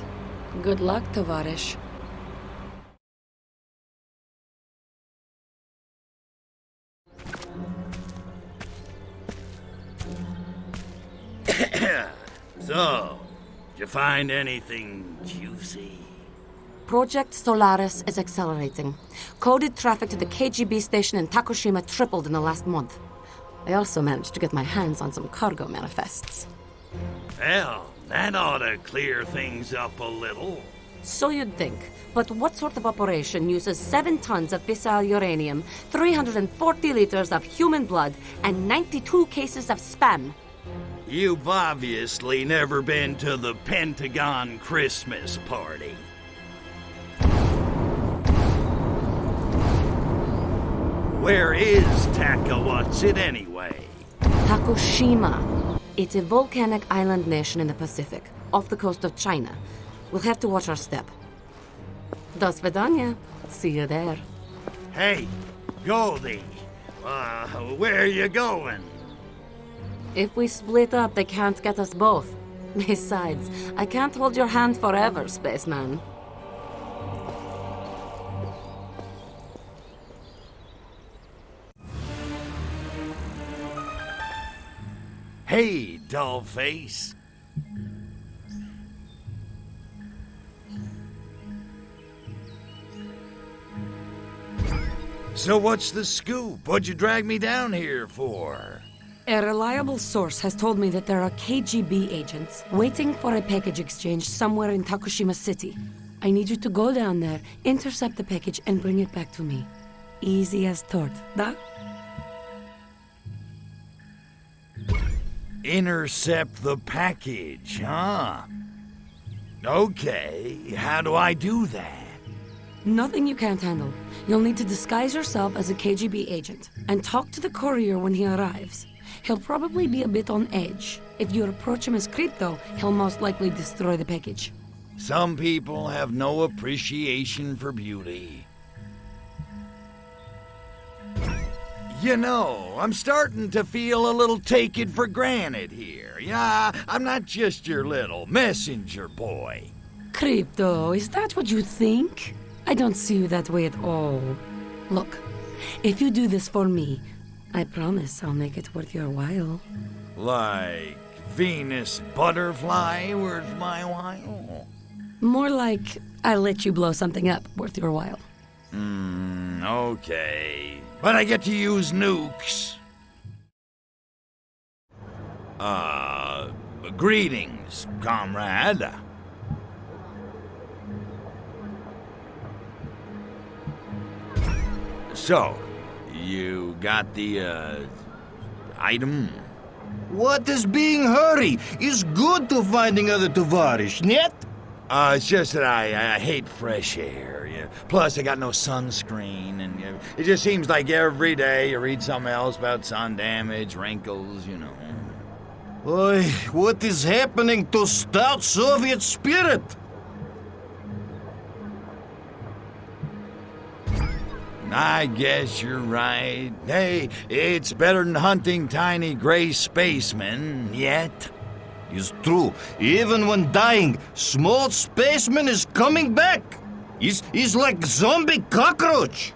Good luck, Tovarish. So, did you find anything juicy? Project Solaris is accelerating. Coded traffic to the KGB station in Takoshima tripled in the last month. I also managed to get my hands on some cargo manifests. Well, that ought to clear things up a little. So you'd think. But what sort of operation uses 7 tons of fissile uranium, 340 liters of human blood, and 92 cases of spam? You've obviously never been to the Pentagon Christmas party. Where is Takoshima anyway? Takoshima. It's a volcanic island nation in the Pacific, off the coast of China. We'll have to watch our step. До свидания. See you there. Hey, Goldie. Where are you going? If we split up, they can't get us both. Besides, I can't hold your hand forever, spaceman. Hey, dollface. So what's the scoop? What'd you drag me down here for? A reliable source has told me that there are KGB agents waiting for a package exchange somewhere in Takoshima City. I need you to go down there, intercept the package, and bring it back to me. Easy as tort, da? Intercept the package, huh? Okay, how do I do that? Nothing you can't handle. You'll need to disguise yourself as a KGB agent and talk to the courier when he arrives. He'll probably be a bit on edge. If you approach him as crypto, he'll most likely destroy the package. Some people have no appreciation for beauty. You know, I'm starting to feel a little taken for granted here. Yeah, I'm not just your little messenger boy. Crypto, is that what you think? I don't see you that way at all. Look, if you do this for me, I promise I'll make it worth your while. Like Venus butterfly worth my while? More like I'll let you blow something up worth your while. Okay. But I get to use nukes. Greetings, comrade. So, you got the, item? What is being hurry? It's good to finding other tovarish, net? It's just that I hate fresh air. Yeah. Plus, I got no sunscreen, and it just seems like every day you read something else about sun damage, wrinkles, you know. Oi, what is happening to stout Soviet spirit? I guess you're right. Hey, it's better than hunting tiny gray spacemen, yet. It's true. Even when dying, small spaceman is coming back. He's like zombie cockroach.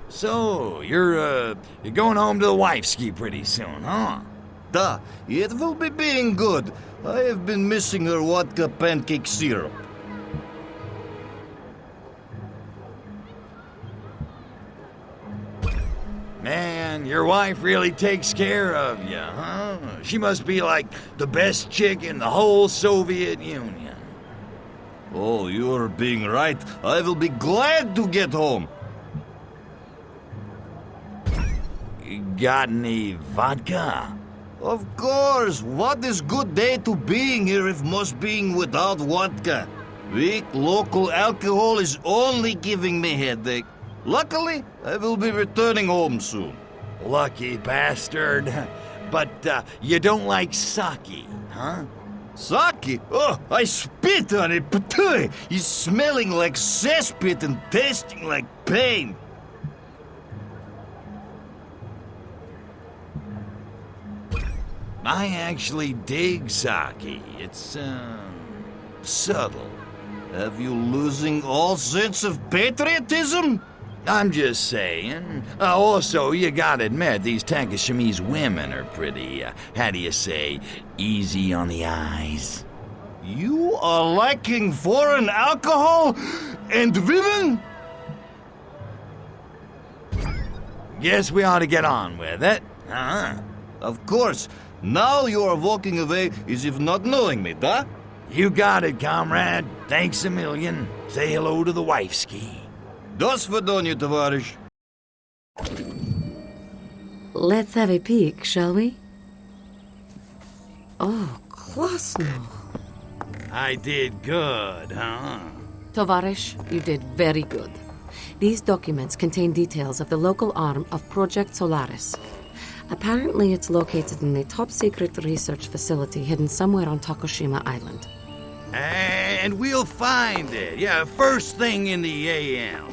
So, you're going home to the wifeski pretty soon, huh? Duh, it will be being good. I have been missing her vodka pancake syrup. Man, your wife really takes care of you, huh? She must be like the best chick in the whole Soviet Union. Oh, you're being right. I will be glad to get home. You got any vodka? Of course. What is good day to being here if must being without vodka? Weak local alcohol is only giving me headache. Luckily, I will be returning home soon. Lucky bastard. But you don't like sake, huh? Sake? Oh, I spit on it, but it's smelling like cesspit and tasting like pain. I actually dig sake. It's, subtle. Have you losing all sense of patriotism? I'm just saying. Also, you gotta admit, these Takoshimese women are pretty, how do you say, easy on the eyes. You are liking foreign alcohol and women? Guess we ought to get on with it, huh? Of course. Now you are walking away as if not knowing me, da? You got it, comrade. Thanks a million. Say hello to the wifeski. До свидания, товарищ. Let's have a peek, shall we? Oh, Klasno. I did good, huh? Tovarish, you did very good. These documents contain details of the local arm of Project Solaris. Apparently, it's located in a top-secret research facility hidden somewhere on Takoshima Island. And we'll find it. Yeah, first thing in the AM.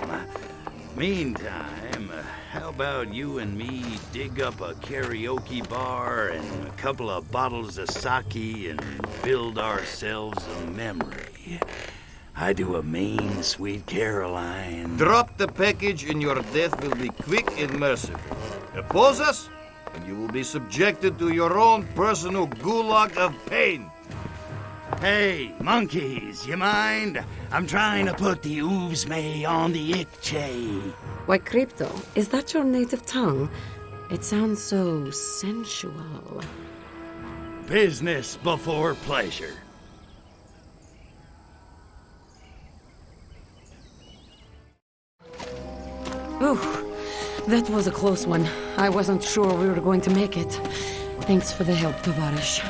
Meantime, how about you and me dig up a karaoke bar and a couple of bottles of sake and build ourselves a memory? I do a mean, sweet Caroline. Drop the package and your death will be quick and merciful. Oppose us, and you will be subjected to your own personal gulag of pain. Hey, monkeys, you mind? I'm trying to put the oovsme on the Xcagegame. Why, Crypto, is that your native tongue? It sounds so sensual. Business before pleasure. Ooh, that was a close one. I wasn't sure we were going to make it. Thanks for the help, Tovarish.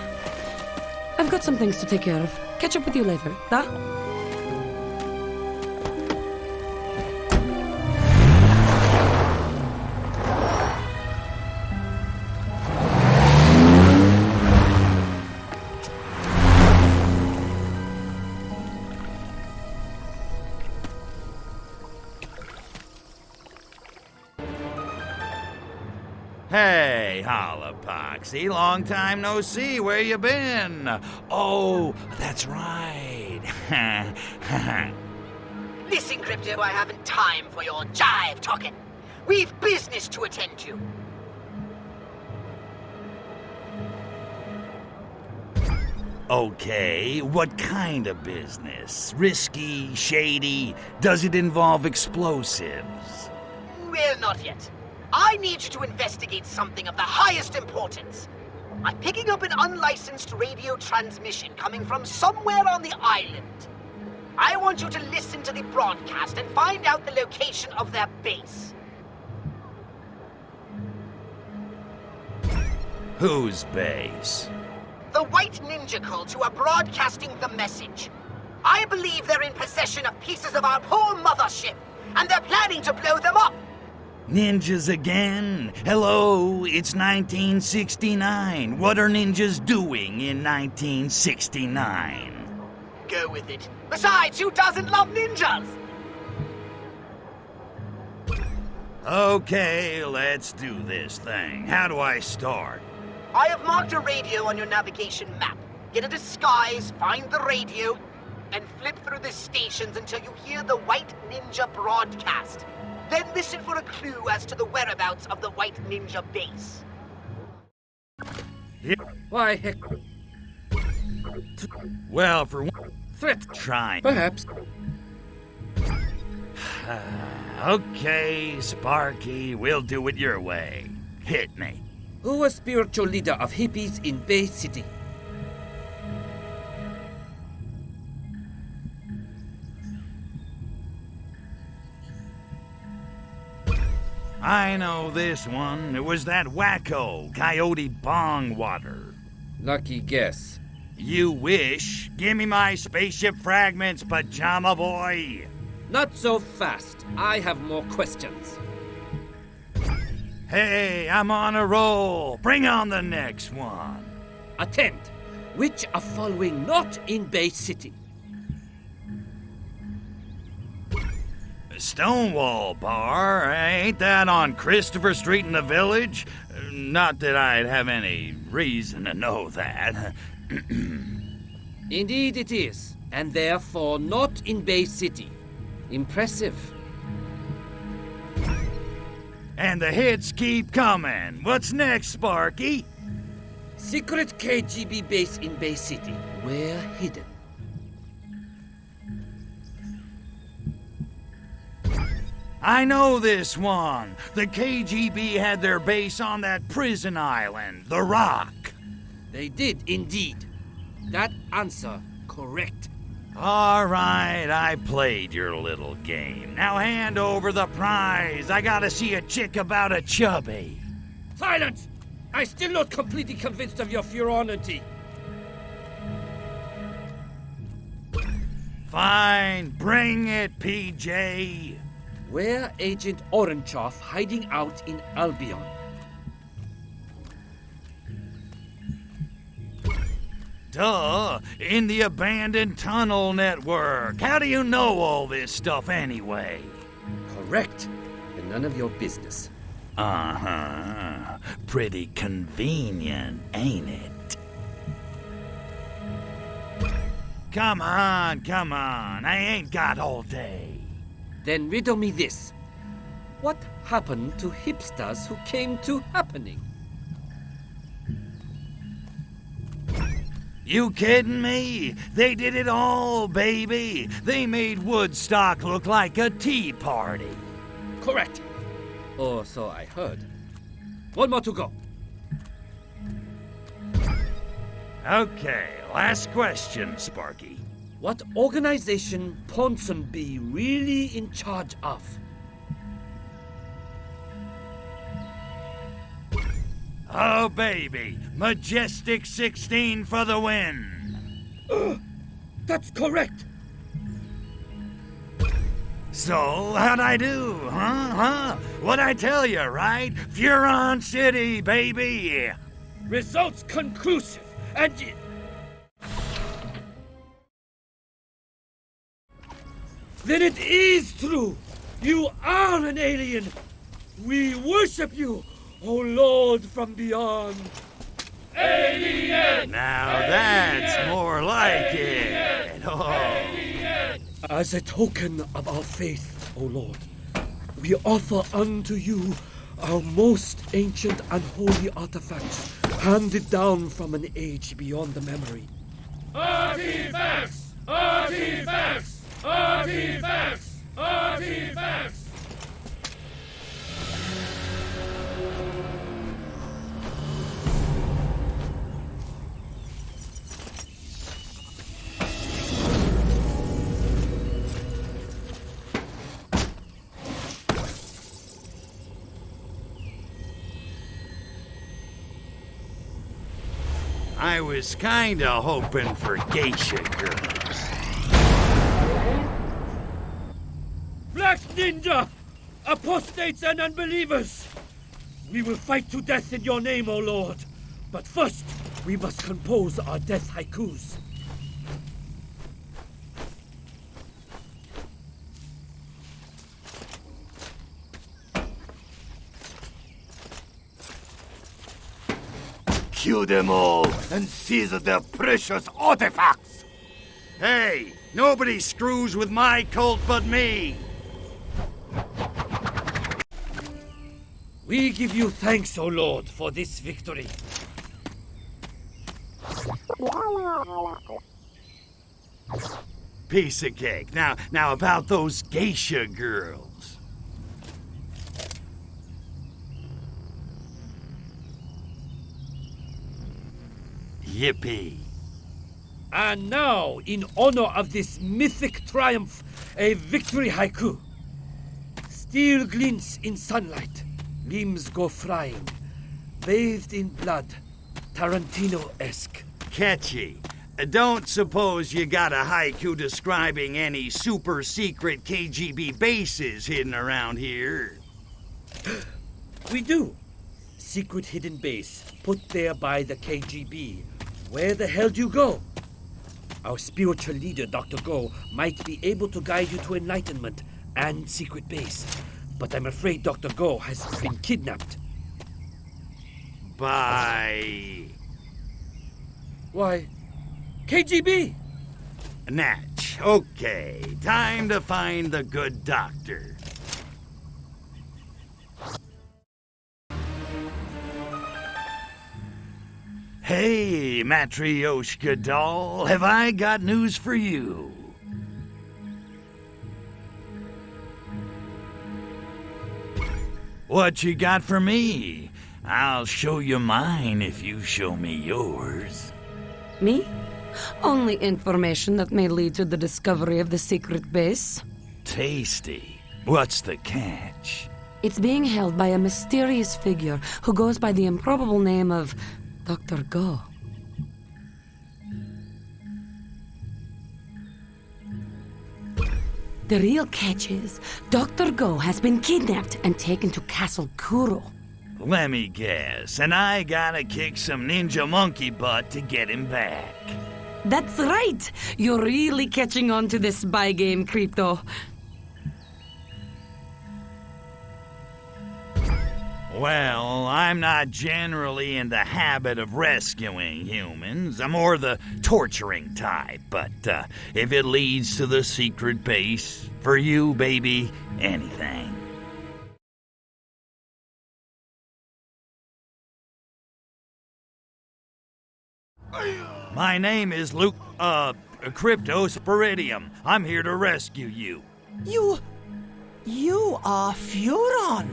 I've got some things to take care of. Catch up with you later, da? Hey, Holopoxy, long time no see. Where you been? Oh, that's right. Listen, Crypto, I haven't time for your jive talking. We've business to attend to. Okay, what kind of business? Risky, shady? Does it involve explosives? Well, not yet. I need you to investigate something of the highest importance. I'm picking up an unlicensed radio transmission coming from somewhere on the island. I want you to listen to the broadcast and find out the location of their base. Whose base? The White Ninja cult who are broadcasting the message. I believe they're in possession of pieces of our poor mothership, and they're planning to blow them up. Ninjas again? Hello, it's 1969. What are ninjas doing in 1969? Go with it. Besides, who doesn't love ninjas? Okay, let's do this thing. How do I start? I have marked a radio on your navigation map. Get a disguise, find the radio, and flip through the stations until you hear the White Ninja broadcast. Then listen for a clue as to the whereabouts of the White Ninja base. Why, heck... Well, for one... Threat. Try. Perhaps. Okay, Sparky, we'll do it your way. Hit me. Who was spiritual leader of hippies in Bay City? I know this one. It was that wacko, Coyote Bongwater. Lucky guess. You wish. Give me my spaceship fragments, pajama boy. Not so fast. I have more questions. Hey, I'm on a roll. Bring on the next one. Attend. Which are following not in Bay City? Stonewall Bar, ain't that on Christopher Street in the Village? Not that I'd have any reason to know that. Indeed it is, and therefore not in Bay City. Impressive. And the hits keep coming. What's next, Sparky? Secret KGB base in Bay City. Where hidden? I know this one. The KGB had their base on that prison island, The Rock. They did, indeed. That answer correct. All right, I played your little game. Now hand over the prize. I gotta see a chick about a chubby. Silence! I'm still not completely convinced of your Furonity. Fine, bring it, PJ. Where Agent Orangeoff hiding out in Albion? Duh, in the abandoned tunnel network. How do you know all this stuff anyway? Correct. And none of your business. Uh-huh. Pretty convenient, ain't it? Come on, come on. I ain't got all day. Then riddle me this. What happened to hipsters who came to happening? You kidding me? They did it all, baby. They made Woodstock look like a tea party. Correct. Or so I heard. One more to go. Okay, last question, Sparky. What organization Ponsonby really in charge of? Oh, baby. Majestic 16 for the win. That's correct. So, how'd I do, huh? What'd I tell you, right? Furon City, baby! Results conclusive, and then it is true. You are an alien. We worship you, O Lord from beyond. Alien! Now that's more like it. Oh. As a token of our faith, O Lord, we offer unto you our most ancient and holy artifacts, handed down from an age beyond the memory. Artifacts! Artifacts! Artifacts! Artifacts! I was kinda hoping for geisha girls. Black Ninja! Apostates and unbelievers! We will fight to death in your name, O Lord. But first, we must compose our death haikus. Kill them all and seize their precious artifacts! Hey, nobody screws with my cult but me! We give you thanks, O Lord, for this victory. Piece of cake. Now about those geisha girls. Yippee. And now, in honor of this mythic triumph, a victory haiku. Steel glints in sunlight, limbs go flying, bathed in blood, Tarantino-esque. Catchy. Don't suppose you got a haiku describing any super secret KGB bases hidden around here? We do. Secret hidden base, put there by the KGB. Where the hell do you go? Our spiritual leader, Dr. Go, might be able to guide you to enlightenment and secret base. But I'm afraid Dr. Go has been kidnapped. By... Why, KGB! Natch. Okay, time to find the good doctor. Hey, Matryoshka doll, have I got news for you? What you got for me? I'll show you mine if you show me yours. Me? Only information that may lead to the discovery of the secret base. Tasty. What's the catch? It's being held by a mysterious figure who goes by the improbable name of Dr. Go. The real catch is, Dr. Go has been kidnapped and taken to Castle Kuro. Let me guess, and I gotta kick some ninja monkey butt to get him back. That's right! You're really catching on to this spy game, Crypto. Well, I'm not generally in the habit of rescuing humans. I'm more the torturing type, but if it leads to the secret base, for you, baby, anything. My name is Crypto Spiridium. I'm here to rescue you. You are Furon.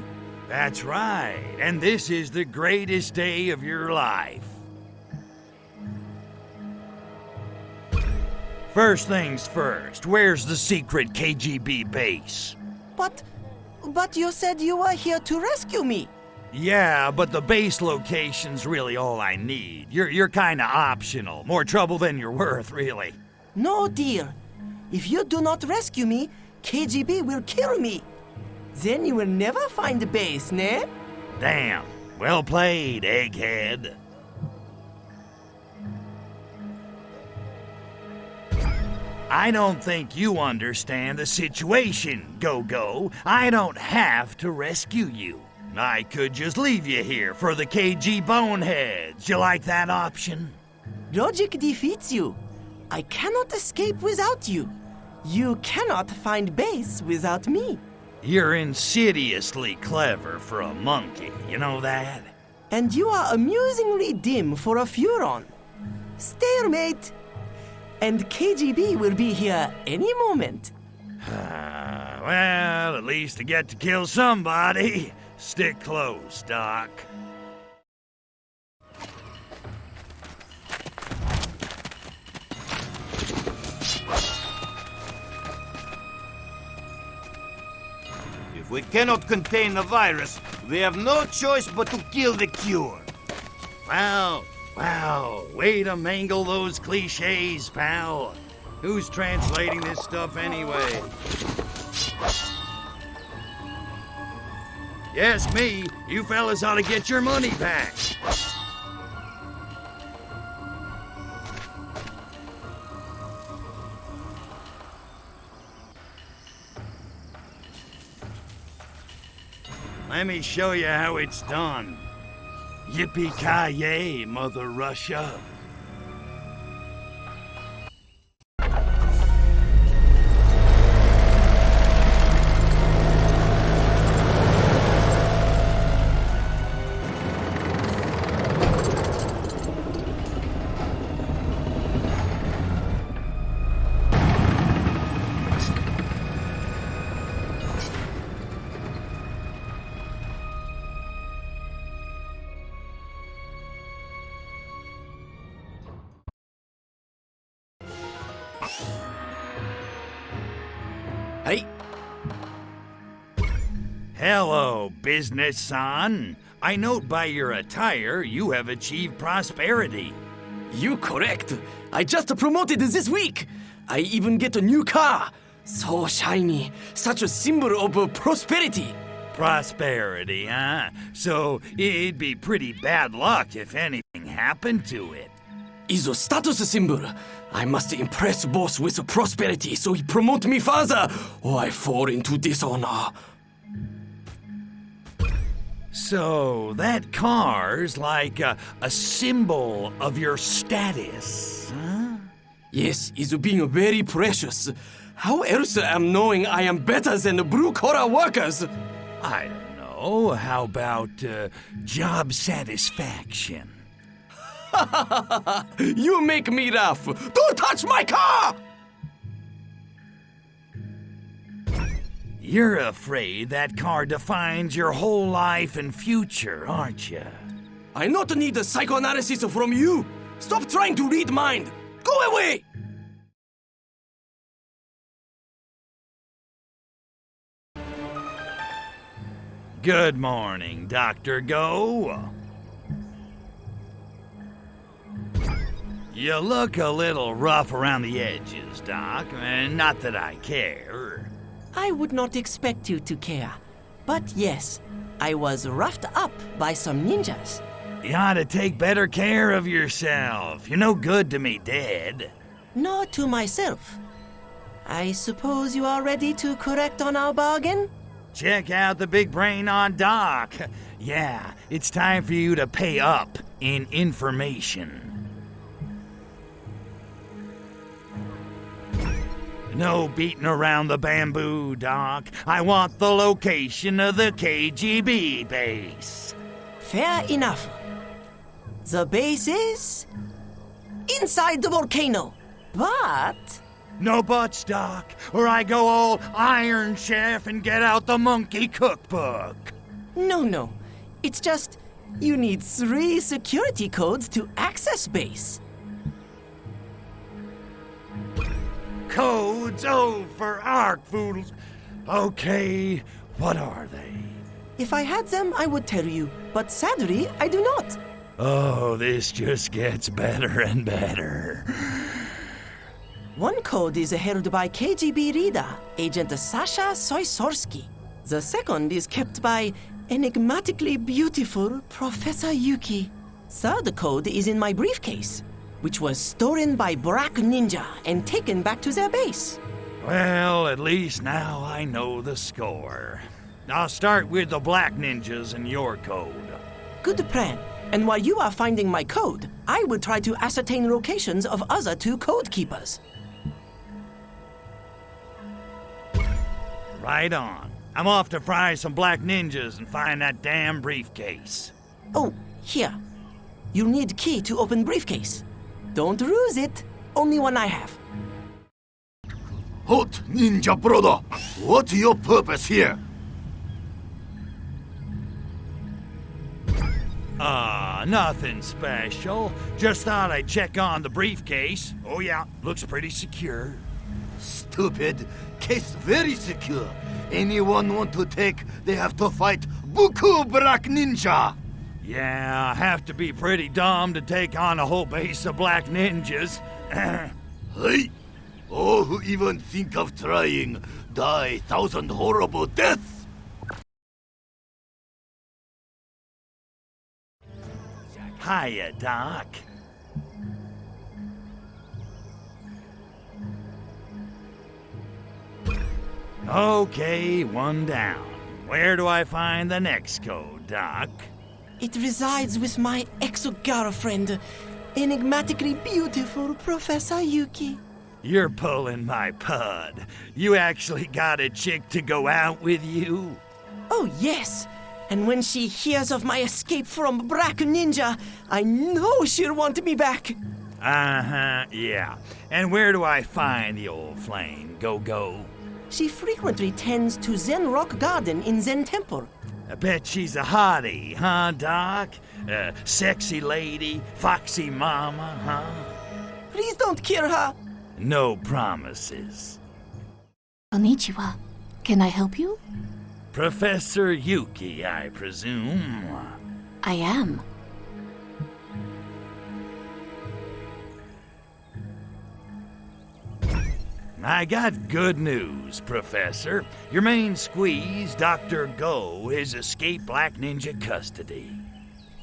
That's right, and this is the greatest day of your life. First things first, where's the secret KGB base? But you said you were here to rescue me. Yeah, but the base location's really all I need. You're kinda optional. More trouble than you're worth, really. No, dear. If you do not rescue me, KGB will kill me. Then you will never find the base, ne? Damn. Well played, egghead. I don't think you understand the situation, Go-Go. I don't have to rescue you. I could just leave you here for the KG boneheads. You like that option? Logic defeats you. I cannot escape without you. You cannot find base without me. You're insidiously clever for a monkey, you know that? And you are amusingly dim for a Furon. Stalemate. And KGB will be here any moment. Well, at least I get to kill somebody. Stick close, Doc. If we cannot contain the virus, we have no choice but to kill the cure. Wow, way to mangle those cliches, pal. Who's translating this stuff anyway? Yes, me. You fellas ought to get your money back. Let me show you how it's done. Yippee-ki-yay, Mother Russia. Hey. Hello, business son. I note by your attire you have achieved prosperity. You correct. I just promoted this week. I even get a new car. So shiny. Such a symbol of prosperity. Prosperity, huh? So it'd be pretty bad luck if anything happened to it. Is a status symbol. I must impress boss with prosperity so he promote me further, or I fall into dishonor. So that car's like a symbol of your status, huh? Yes, is being very precious. How else am knowing I am better than the blue-collar workers? I don't know. How about job satisfaction? You make me laugh. Don't touch my car! You're afraid that car defines your whole life and future, aren't you? I not need a psychoanalysis from you. Stop trying to read mind. Go away! Good morning, Dr. Go. You look a little rough around the edges, Doc, and not that I care. I would not expect you to care. But yes, I was roughed up by some ninjas. You ought to take better care of yourself. You're no good to me dead. Nor to myself. I suppose you are ready to correct on our bargain? Check out the big brain on Doc. Yeah, it's time for you to pay up in information. No beating around the bamboo, Doc. I want the location of the KGB base. Fair enough. The base is inside the volcano. But no buts, Doc, or I go all Iron Chef and get out the monkey cookbook. No. It's just you need 3 security codes to access base. Codes? Oh, for Ark Foodles. Okay, what are they? If I had them, I would tell you, but sadly, I do not. Oh, this just gets better and better. One code is held by KGB reader, Agent Sasha Soysorsky. The second is kept by enigmatically beautiful Professor Yuki. Third code is in my briefcase, which was stolen by Black Ninja and taken back to their base. Well, at least now I know the score. I'll start with the Black Ninjas and your code. Good plan. And while you are finding my code, I will try to ascertain locations of other 2 code keepers. Right on. I'm off to fry some Black Ninjas and find that damn briefcase. Oh, here. You need key to open briefcase. Don't lose it. Only one I have. Halt, ninja brother! What's your purpose here? Nothing special. Just thought I'd check on the briefcase. Oh yeah, looks pretty secure. Stupid. Case very secure. Anyone want to take, they have to fight Buku Black Ninja. Yeah, I have to be pretty dumb to take on a whole base of Black Ninjas. Hey! All who even think of trying die 1,000 horrible deaths. Hiya, Doc. Okay, one down. Where do I find the next code, Doc? It resides with my ex-girlfriend, enigmatically beautiful Professor Yuki. You're pulling my pud. You actually got a chick to go out with you? Oh, yes. And when she hears of my escape from Black Ninja, I know she'll want me back. Uh-huh, yeah. And where do I find the old flame, Go-Go? She frequently tends to Zen Rock Garden in Zen Temple. I bet she's a hottie, huh, Doc? Sexy lady, foxy mama, huh? Please don't kill her. No promises. Konnichiwa. Can I help you? Professor Yuki, I presume. I am. I got good news, Professor. Your main squeeze, Dr. Go, has escaped Black Ninja custody.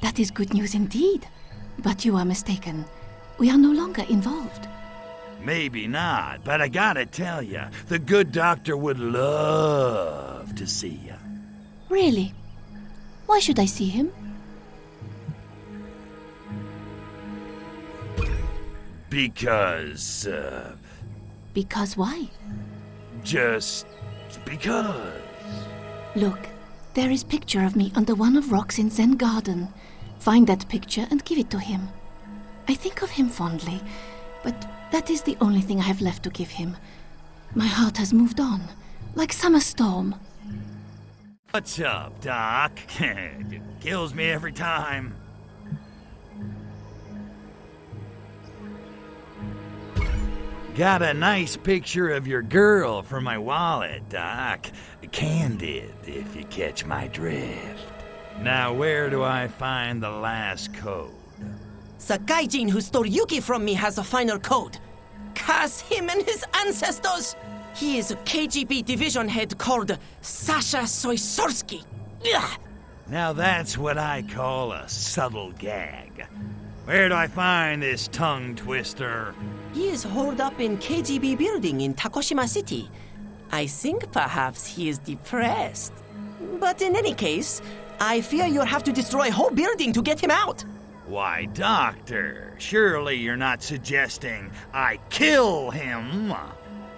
That is good news indeed. But you are mistaken. We are no longer involved. Maybe not, but I gotta tell you, the good doctor would love to see you. Really? Why should I see him? Because, Because why? Just because. Look, there is picture of me under one of rocks in Zen Garden. Find that picture and give it to him. I think of him fondly, but that is the only thing I have left to give him. My heart has moved on. like summer storm. What's up, Doc? It kills me every time. Got a nice picture of your girl for my wallet, Doc. Candid, if you catch my drift. Now, where do I find the last code? The gaijin who stole Yuki from me has a final code. Curse him and his ancestors! He is a KGB division head called Sasha Soysorsky. Ugh. Now that's what I call a subtle gag. Where do I find this tongue twister? He is holed up in KGB building in Takoshima City. I think perhaps he is depressed. But in any case, I fear you'll have to destroy a whole building to get him out. Why, Doctor, surely you're not suggesting I kill him?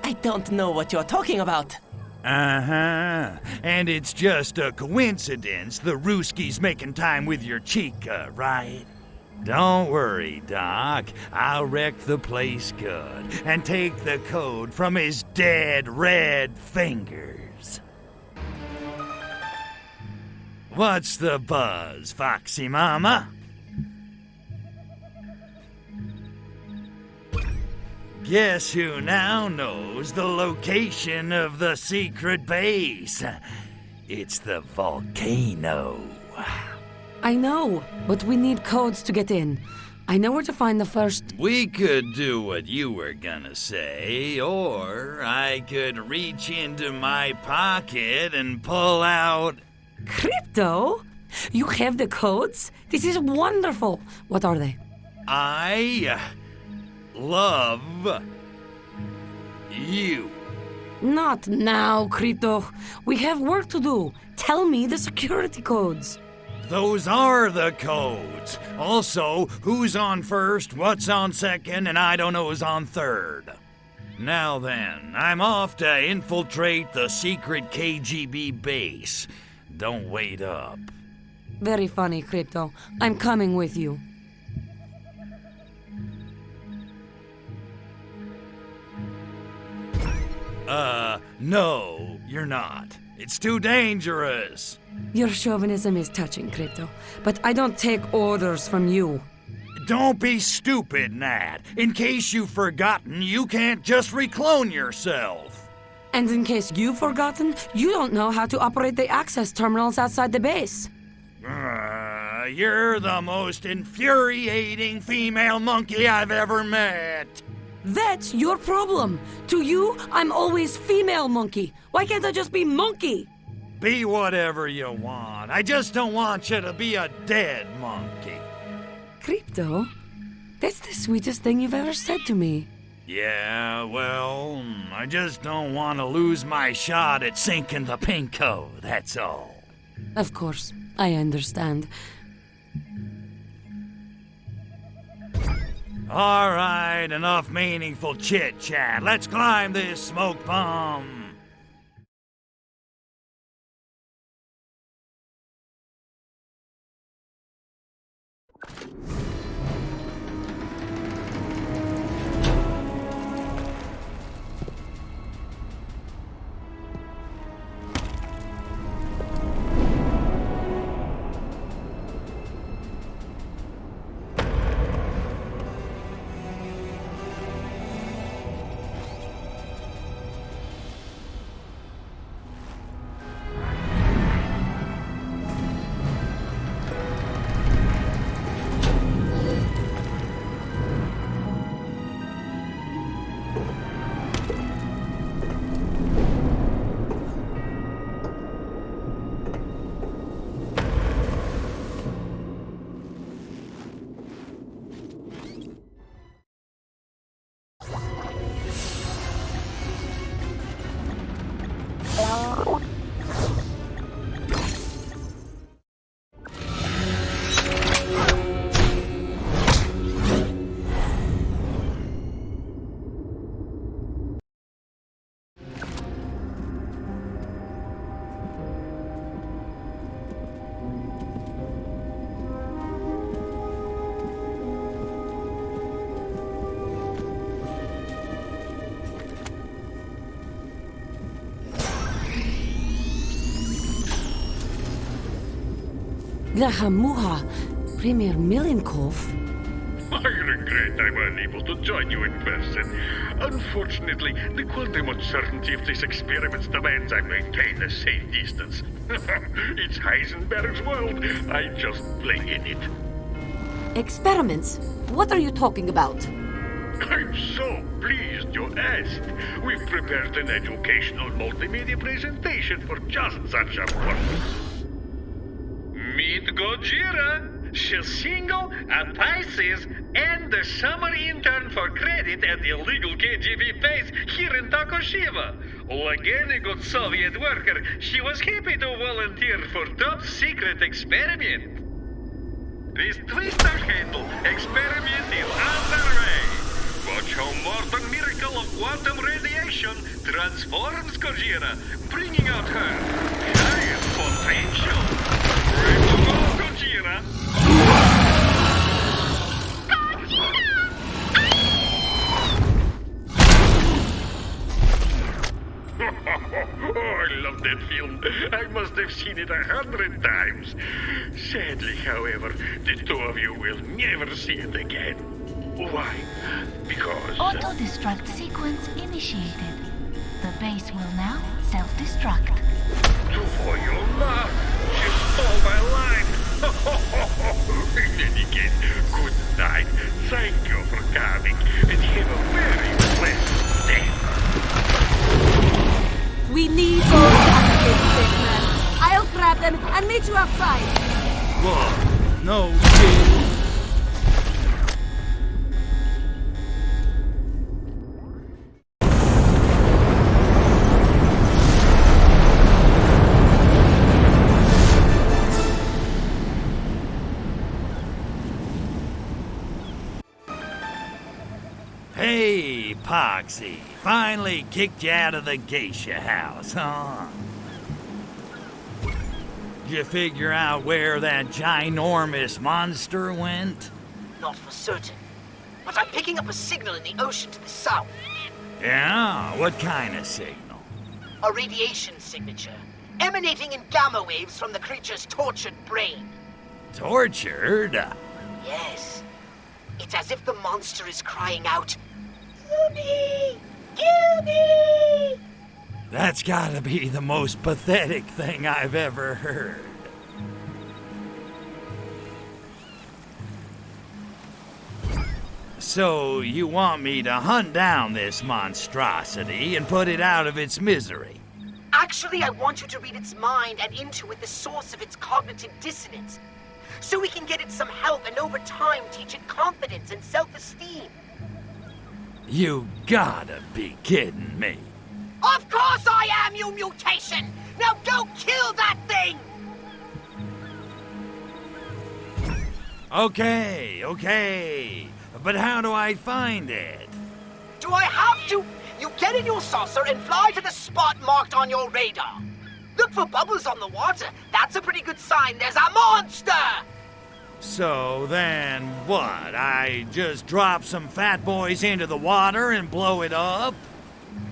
I don't know what you're talking about. Uh-huh. And it's just a coincidence the Ruski's making time with your chica, right? Don't worry, Doc. I'll wreck the place good and take the code from his dead red fingers. What's the buzz, Foxy Mama? Guess who now knows the location of the secret base? It's the volcano. I know, but we need codes to get in. I know where to find the first... We could do what you were gonna say, or I could reach into my pocket and pull out... Crypto? You have the codes? This is wonderful. What are they? I... love... you. Not now, Crypto. We have work to do. Tell me the security codes. Those are the codes. Also, who's on first, what's on second, and I don't know who's on third. Now then, I'm off to infiltrate the secret KGB base. Don't wait up. Very funny, Crypto. I'm coming with you. No, you're not. It's too dangerous. Your chauvinism is touching, Crypto, but I don't take orders from you. Don't be stupid, Nat. In case you've forgotten, you can't just reclone yourself. And in case you've forgotten, you don't know how to operate the access terminals outside the base. You're the most infuriating female monkey I've ever met. That's your problem. To you, I'm always female monkey. Why can't I just be monkey? Be whatever you want. I just don't want you to be a dead monkey. Crypto, that's the sweetest thing you've ever said to me. Yeah, well, I just don't want to lose my shot at sinking the Pinko, that's all. Of course, I understand. All right, enough meaningful chit-chat. Let's climb this smoke bomb. Grahamuha, Premier Milenkov. I regret I'm unable to join you in person. Unfortunately, the quantum uncertainty of this experiment demands I maintain a safe distance. It's Heisenberg's world. I just play in it. Experiments? What are you talking about? I'm so pleased you asked. We've prepared an educational multimedia presentation for just such a purpose. Meet Gojira, Shishingo, a Pisces, and the summer intern for credit at the illegal KGB base here in Takoshima. Like any good Soviet worker, she was happy to volunteer for top secret experiment. This twister handle experiment is underway. Watch how modern miracle of quantum radiation transforms Gojira, bringing out her highest potential. Ready to go, Gojira? Oh, I love that film. I must have seen it 100 times. Sadly, however, the two of you will never see it again. Why? Because... Auto-destruct sequence initiated. The base will now self-destruct. For your love, you stole my life. In any case, good night. Thank you for coming, and have a very pleasant day. We need those certificates, spaceman. I'll grab them and meet you outside. Whoa, no shit. Hey, Poxy. Finally kicked you out of the geisha house, huh? Did you figure out where that ginormous monster went? Not for certain, but I'm picking up a signal in the ocean to the south. Yeah? What kind of signal? A radiation signature, emanating in gamma waves from the creature's tortured brain. Tortured? Yes. It's as if the monster is crying out, "Kill me! Kill me!" That's gotta be the most pathetic thing I've ever heard. So, you want me to hunt down this monstrosity and put it out of its misery? Actually, I want you to read its mind and intuit the source of its cognitive dissonance, so we can get it some help and over time teach it confidence and self-esteem. You gotta be kidding me. Of course I am, you mutation! Now go kill that thing! Okay. But how do I find it? Do I have to? You get in your saucer and fly to the spot marked on your radar. Look for bubbles on the water. That's a pretty good sign there's a monster! So then what? I just drop some fat boys into the water and blow it up?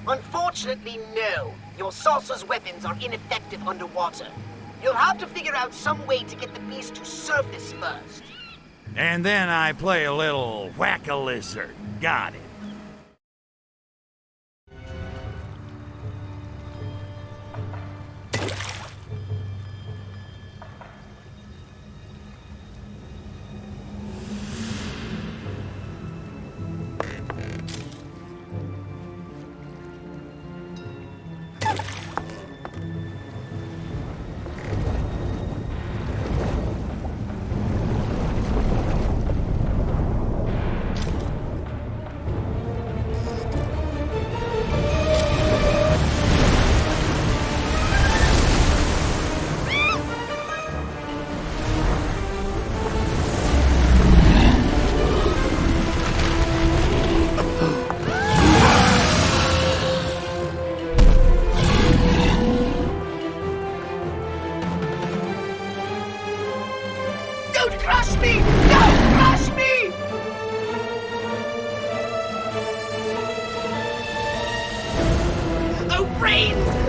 Unfortunately, no. Your saucer's weapons are ineffective underwater. You'll have to figure out some way to get the beast to surface first. And then I play a little whack-a-lizard. Got it.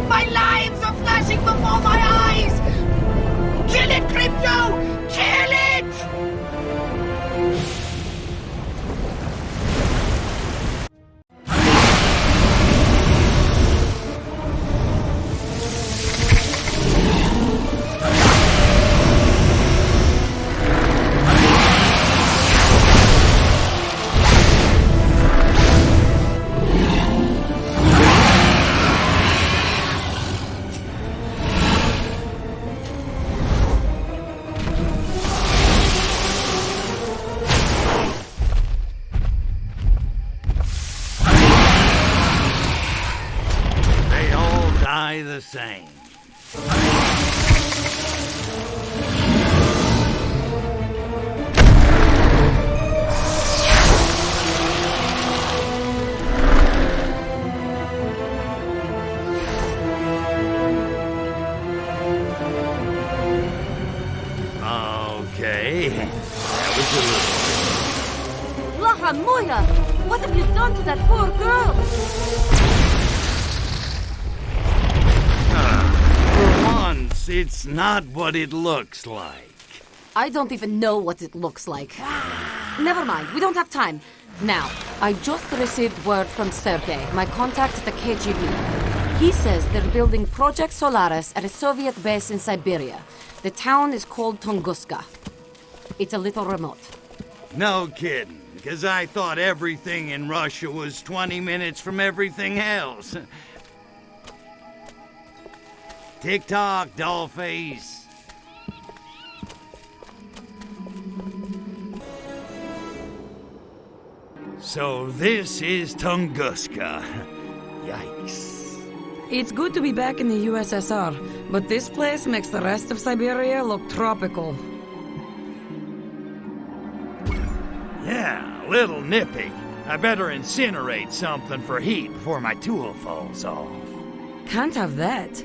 My lives are flashing before my eyes! Kill it, Crypto! I the same. Okay, that was a little... Laha Moya! What have you done to that poor girl? For once, it's not what it looks like. I don't even know what it looks like. Never mind, we don't have time. Now, I just received word from Sergei, my contact at the KGB. He says they're building Project Solaris at a Soviet base in Siberia. The town is called Tunguska. It's a little remote. No kidding, because I thought everything in Russia was 20 minutes from everything else. Tick-tock, dollface. So this is Tunguska. Yikes. It's good to be back in the USSR, but this place makes the rest of Siberia look tropical. Yeah, a little nippy. I better incinerate something for heat before my tool falls off. Can't have that.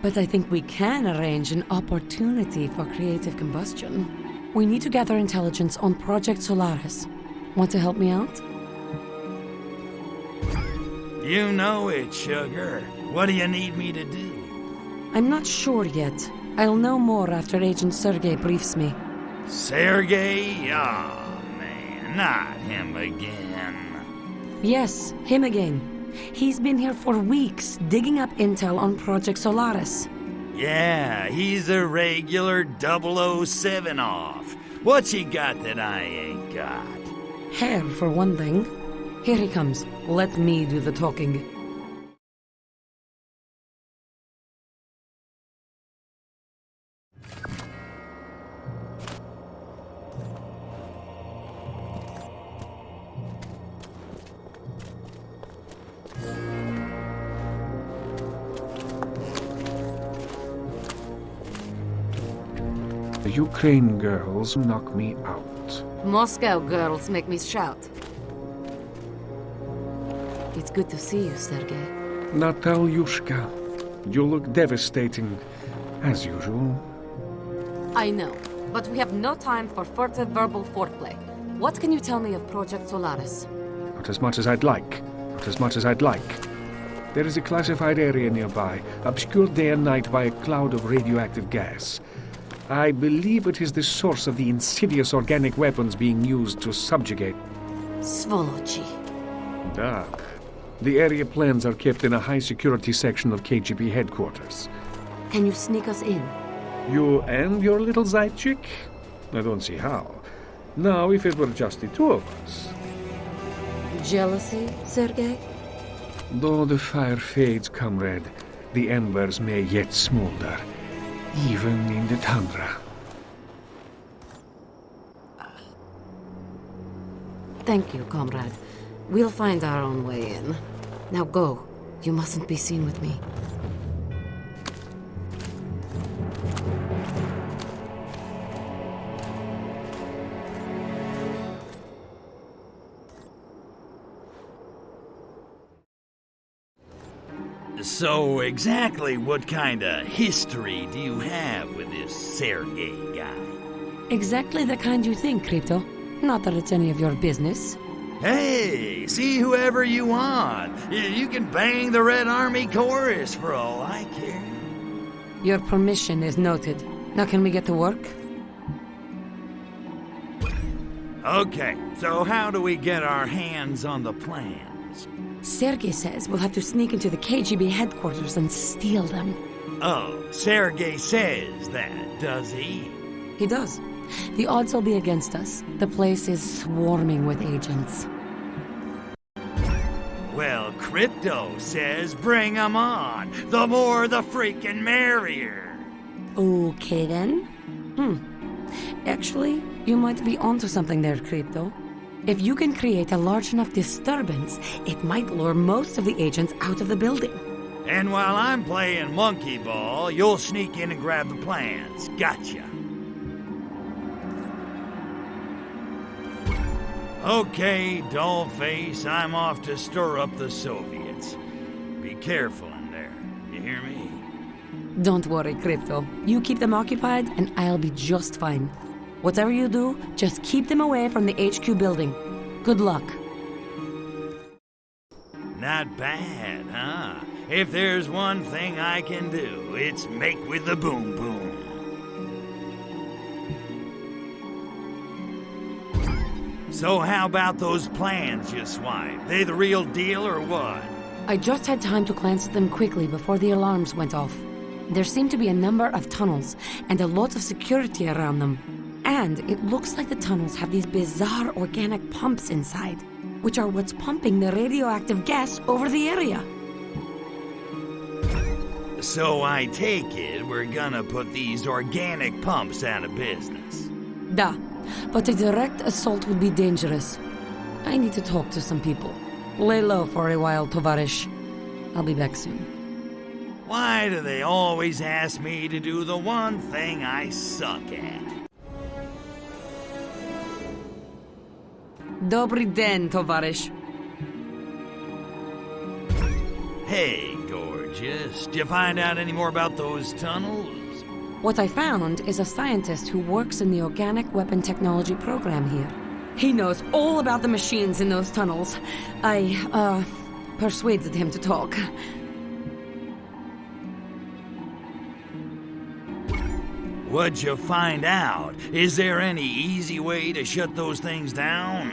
But I think we can arrange an opportunity for creative combustion. We need to gather intelligence on Project Solaris. Want to help me out? You know it, sugar. What do you need me to do? I'm not sure yet. I'll know more after Agent Sergei briefs me. Sergei? Oh, man, not him again. Yes, him again. He's been here for weeks, digging up intel on Project Solaris. Yeah, he's a regular 007 off. What's he got that I ain't got? Hair, for one thing. Here he comes. Let me do the talking. The Ukraine girls knock me out. Moscow girls make me shout. It's good to see you, Sergei. Natalyushka, you look devastating, as usual. I know, but we have no time for furtive verbal foreplay. What can you tell me of Project Solaris? Not as much as I'd like. Not as much as I'd like. There is a classified area nearby, obscured day and night by a cloud of radioactive gas. I believe it is the source of the insidious organic weapons being used to subjugate. Svolochi. Ah. The area plans are kept in a high-security section of KGB headquarters. Can you sneak us in? You and your little Zaychik? I don't see how. Now, if it were just the two of us. Jealousy, Sergei? Though the fire fades, comrade, the embers may yet smolder, even in the tundra. Thank you, comrade. We'll find our own way in. Now go. You mustn't be seen with me. So exactly what kind of history do you have with this Sergei guy? Exactly the kind you think, Crypto. Not that it's any of your business. Hey, see whoever you want. You can bang the Red Army chorus for all I care. Your permission is noted. Now can we get to work? Okay, so how do we get our hands on the plans? Sergei says we'll have to sneak into the KGB headquarters and steal them. Oh, Sergei says that, does he? He does. The odds will be against us. The place is swarming with agents. Well, Crypto says bring 'em on. The more the freaking merrier. Okay then. Actually, you might be onto something there, Crypto. If you can create a large enough disturbance, it might lure most of the agents out of the building. And while I'm playing monkey ball, you'll sneak in and grab the plans. Gotcha. Okay, dollface, I'm off to stir up the Soviets. Be careful in there, you hear me? Don't worry, Crypto. You keep them occupied, and I'll be just fine. Whatever you do, just keep them away from the HQ building. Good luck. Not bad, huh? If there's one thing I can do, it's make with the boom boom. So how about those plans you swiped? They the real deal or what? I just had time to glance at them quickly before the alarms went off. There seem to be a number of tunnels, and a lot of security around them. And it looks like the tunnels have these bizarre organic pumps inside, which are what's pumping the radioactive gas over the area. So I take it we're gonna put these organic pumps out of business. Da, but a direct assault would be dangerous. I need to talk to some people. Lay low for a while, Tovarish. I'll be back soon. Why do they always ask me to do the one thing I suck at? Dobry den, Tovarish. Hey, gorgeous. Did you find out any more about those tunnels? What I found is a scientist who works in the organic weapon technology program here. He knows all about the machines in those tunnels. I, persuaded him to talk. What'd you find out? Is there any easy way to shut those things down?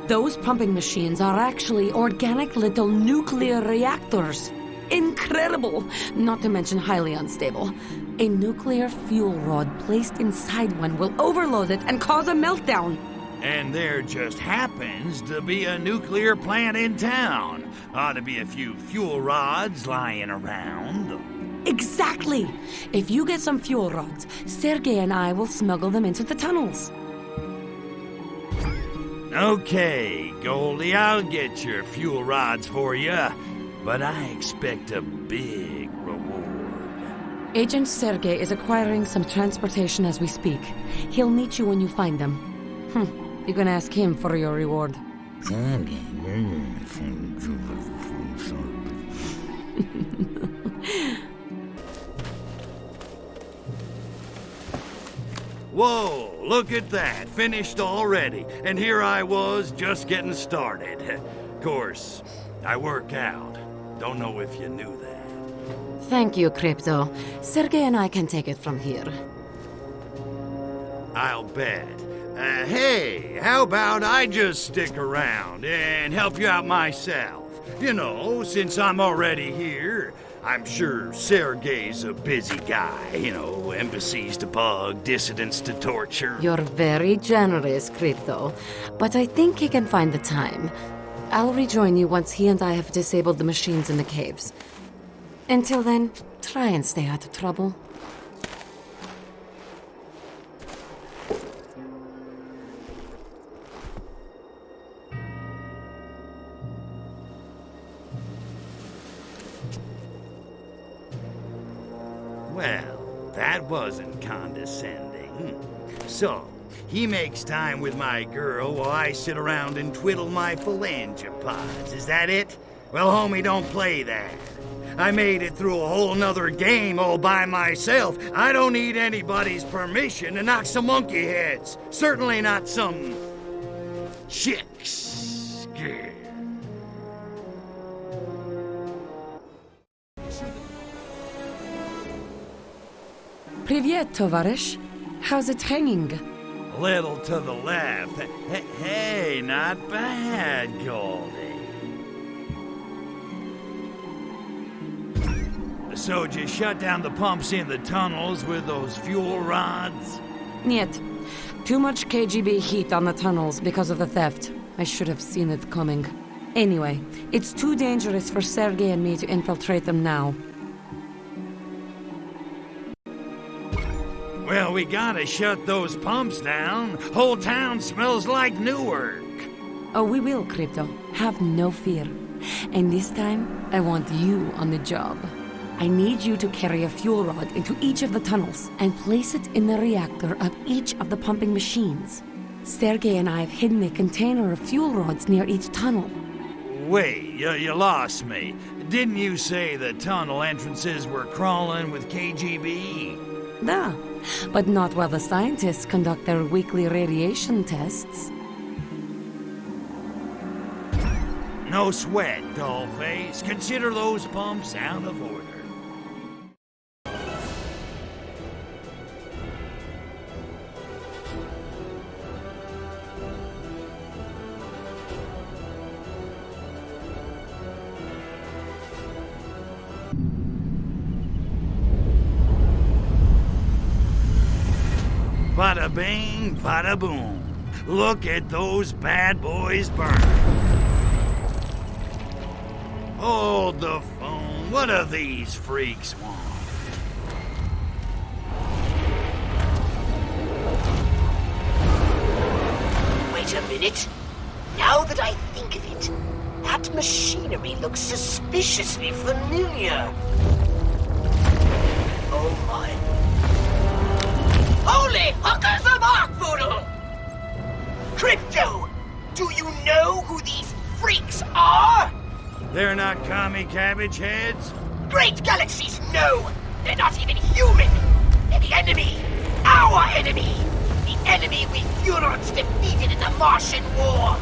Those pumping machines are actually organic little nuclear reactors. Incredible! Not to mention highly unstable. A nuclear fuel rod placed inside one will overload it and cause a meltdown. And there just happens to be a nuclear plant in town. Ought to be a few fuel rods lying around. Exactly! If you get some fuel rods, Sergei and I will smuggle them into the tunnels. Okay, Goldie, I'll get your fuel rods for you, but I expect a big reward. Agent Sergei is acquiring some transportation as we speak. He'll meet you when you find them. You can ask him for your reward. Whoa, look at that. Finished already. And here I was just getting started. Of course, I work out. Don't know if you knew that. Thank you, Crypto. Sergei and I can take it from here. I'll bet. Hey, how about I just stick around and help you out myself? You know, since I'm already here, I'm sure Sergei's a busy guy. You know, embassies to bug, dissidents to torture. You're very generous, Crypto. But I think he can find the time. I'll rejoin you once he and I have disabled the machines in the caves. Until then, try and stay out of trouble. Well, that wasn't condescending. So, he makes time with my girl while I sit around and twiddle my phalangopods. Is that it? Well, homie, don't play that. I made it through a whole nother game all by myself. I don't need anybody's permission to knock some monkey heads. Certainly not some chicks. Привет, Tovarish. How's it hanging? A little to the left. Hey, not bad, Goldie. So, did you shut down the pumps in the tunnels with those fuel rods? Niet. Too much KGB heat on the tunnels because of the theft. I should have seen it coming. Anyway, it's too dangerous for Sergei and me to infiltrate them now. Well, we gotta shut those pumps down. Whole town smells like Newark. Oh, we will, Crypto. Have no fear. And this time, I want you on the job. I need you to carry a fuel rod into each of the tunnels and place it in the reactor of each of the pumping machines. Sergei and I have hidden a container of fuel rods near each tunnel. Wait, you lost me. Didn't you say the tunnel entrances were crawling with KGB? Da, but not while the scientists conduct their weekly radiation tests. No sweat, dollface. Consider those pumps out of order. Bada bing, bada boom. Look at those bad boys burn. Hold the phone. What do these freaks want? Wait a minute. Now that I think of it, that machinery looks suspiciously familiar. Oh my. Holy hookers of Arkvoodle! Crypto, do you know who these freaks are? They're not commie cabbage heads? Great galaxies, no! They're not even human! They're the enemy! Our enemy! The enemy we Furons defeated in the Martian War!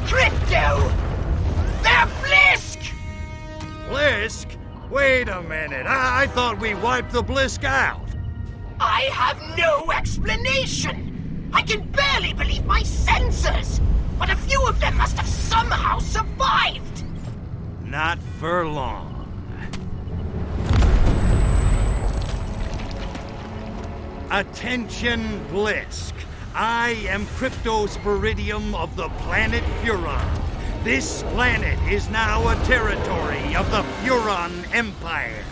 Crypto! They're Blisk! Blisk? Wait a minute. I thought we wiped the Blisk out. I have no explanation! I can barely believe my senses! But a few of them must have somehow survived! Not for long. Attention, Blisk. I am Cryptosporidium of the planet Furon. This planet is now a territory of the Furon Empire.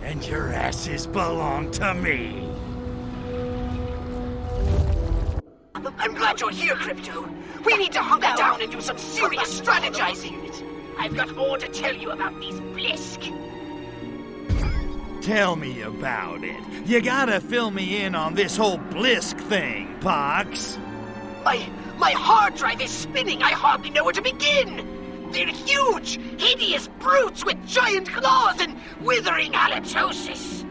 And your asses belong to me. I'm glad you're here, Crypto. We need to hunker down and do some serious strategizing. I've got more to tell you about these Blisk. Tell me about it. You gotta fill me in on this whole Blisk thing, Pox. My hard drive is spinning. I hardly know where to begin. They're huge, hideous brutes with giant claws and withering halitosis.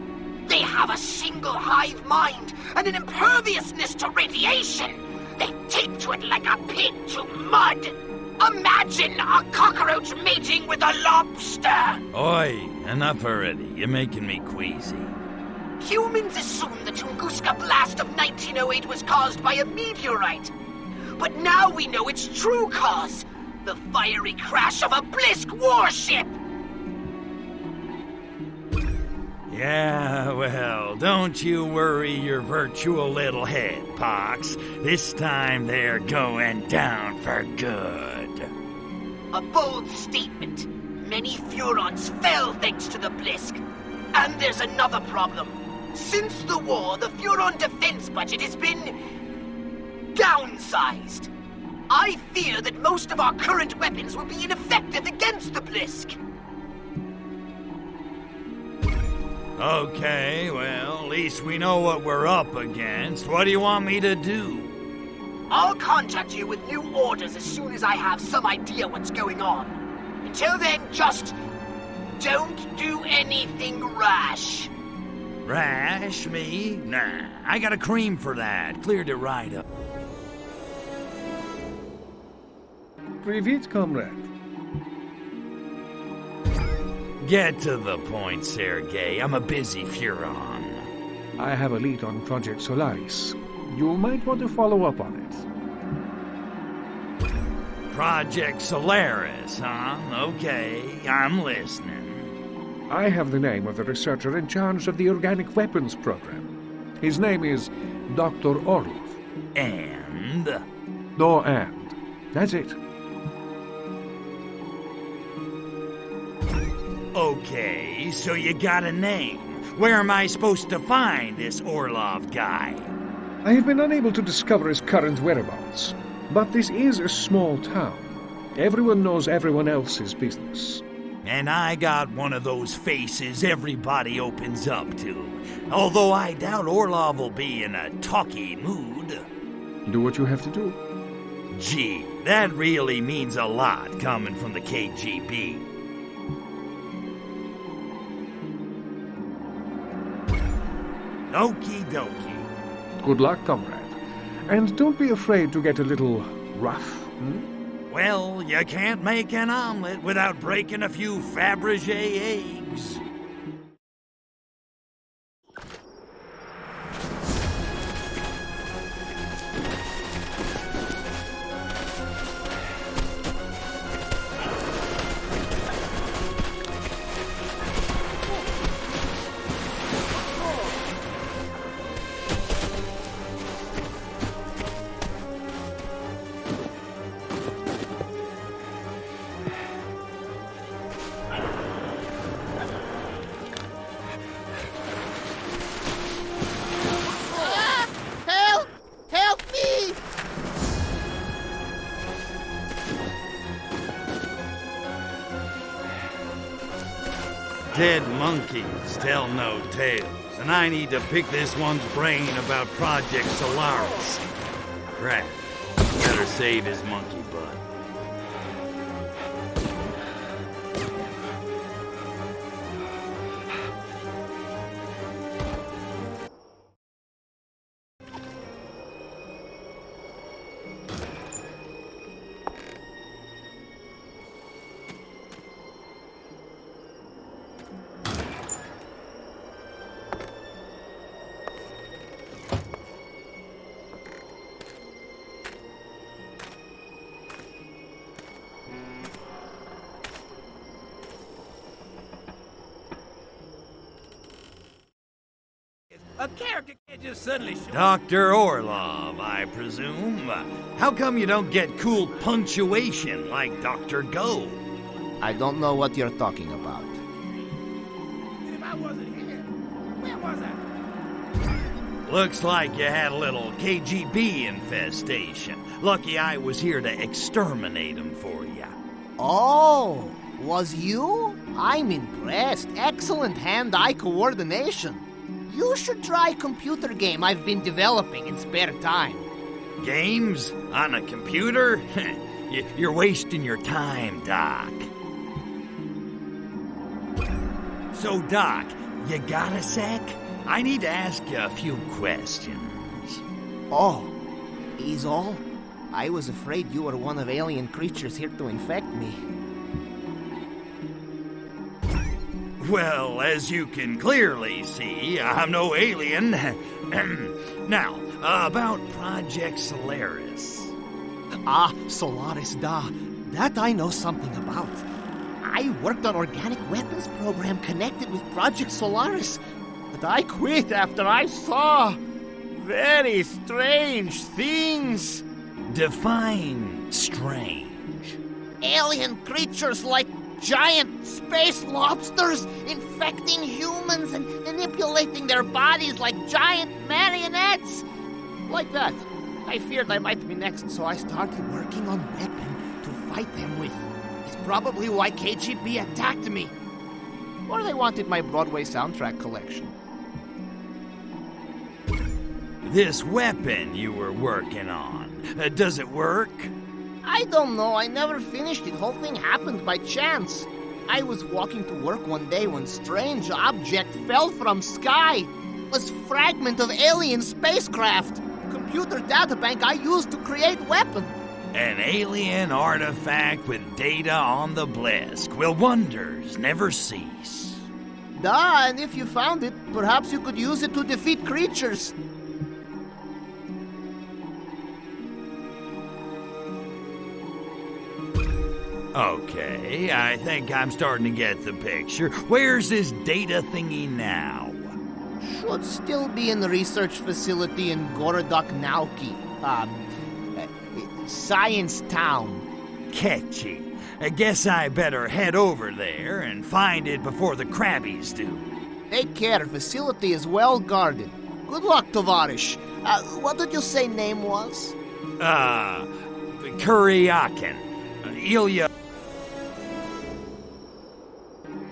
They have a single hive mind and an imperviousness to radiation. They take to it like a pig to mud. Imagine a cockroach mating with a lobster! Oi, enough already. You're making me queasy. Humans assume the Tunguska blast of 1908 was caused by a meteorite. But now we know its true cause. The fiery crash of a Blisk warship! Yeah, well, don't you worry your virtual little head, Pox. This time they're going down for good. A bold statement. Many Furons fell thanks to the Blisk. And there's another problem. Since the war, the Furon defense budget has been downsized. I fear that most of our current weapons will be ineffective against the Blisk. Okay, well, at least we know what we're up against. What do you want me to do? I'll contact you with new orders as soon as I have some idea what's going on. Until then, just don't do anything rash. Rash, me? Nah, I got a cream for that. Cleared it right up. Privet, comrade. Get to the point, Sergei. I'm a busy Furon. I have a lead on Project Solaris. You might want to follow up on it. Project Solaris, huh? Okay, I'm listening. I have the name of the researcher in charge of the organic weapons program. His name is Dr. Orlov. And? No and. That's it. Okay, so you got a name. Where am I supposed to find this Orlov guy? I have been unable to discover his current whereabouts, but this is a small town. Everyone knows everyone else's business. And I got one of those faces everybody opens up to. Although I doubt Orlov will be in a talky mood. Do what you have to do. Gee, that really means a lot coming from the KGB. Okie dokie. Good luck, comrade. And don't be afraid to get a little rough. Well, you can't make an omelet without breaking a few Fabergé eggs. Dead monkeys tell no tales, and I need to pick this one's brain about Project Solaris. Crap. Better save his monkey butt. A character can't just suddenly show Dr. Orlov, I presume. How come you don't get cool punctuation like Dr. Go? I don't know what you're talking about. If I wasn't here, where was I? Looks like you had a little KGB infestation. Lucky I was here to exterminate them for you. Oh, was you? I'm impressed. Excellent hand-eye coordination. You should try a computer game I've been developing in spare time. Games? On a computer? You're wasting your time, Doc. So, Doc, you got a sec? I need to ask you a few questions. Oh, is all? I was afraid you were one of alien creatures here to infect me. Well, as you can clearly see, I'm no alien. Now, about Project Solaris. Ah, Solaris, da. That I know something about. I worked on organic weapons program connected with Project Solaris, but I quit after I saw very strange things. Define strange. Alien creatures like giant space lobsters infecting humans and manipulating their bodies like giant marionettes. Like that. I feared I might be next, so I started working on a weapon to fight them with. It's probably why KGB attacked me. Or they wanted my Broadway soundtrack collection. This weapon you were working on, does it work? I don't know. I never finished it. Whole thing happened by chance. I was walking to work one day when strange object fell from sky. It was fragment of alien spacecraft. Computer databank I used to create weapon. An alien artifact with data on the Blisk. Will wonders never cease? Duh, and if you found it, perhaps you could use it to defeat creatures. Okay, I think I'm starting to get the picture. Where's this data thingy now? Should still be in the research facility in Gorodok Nauki. Science Town. Catchy. I guess I better head over there and find it before the Krabbies do. Take care, facility is well guarded. Good luck, Tovarish. What did you say name was? Kuryakin. Ilya.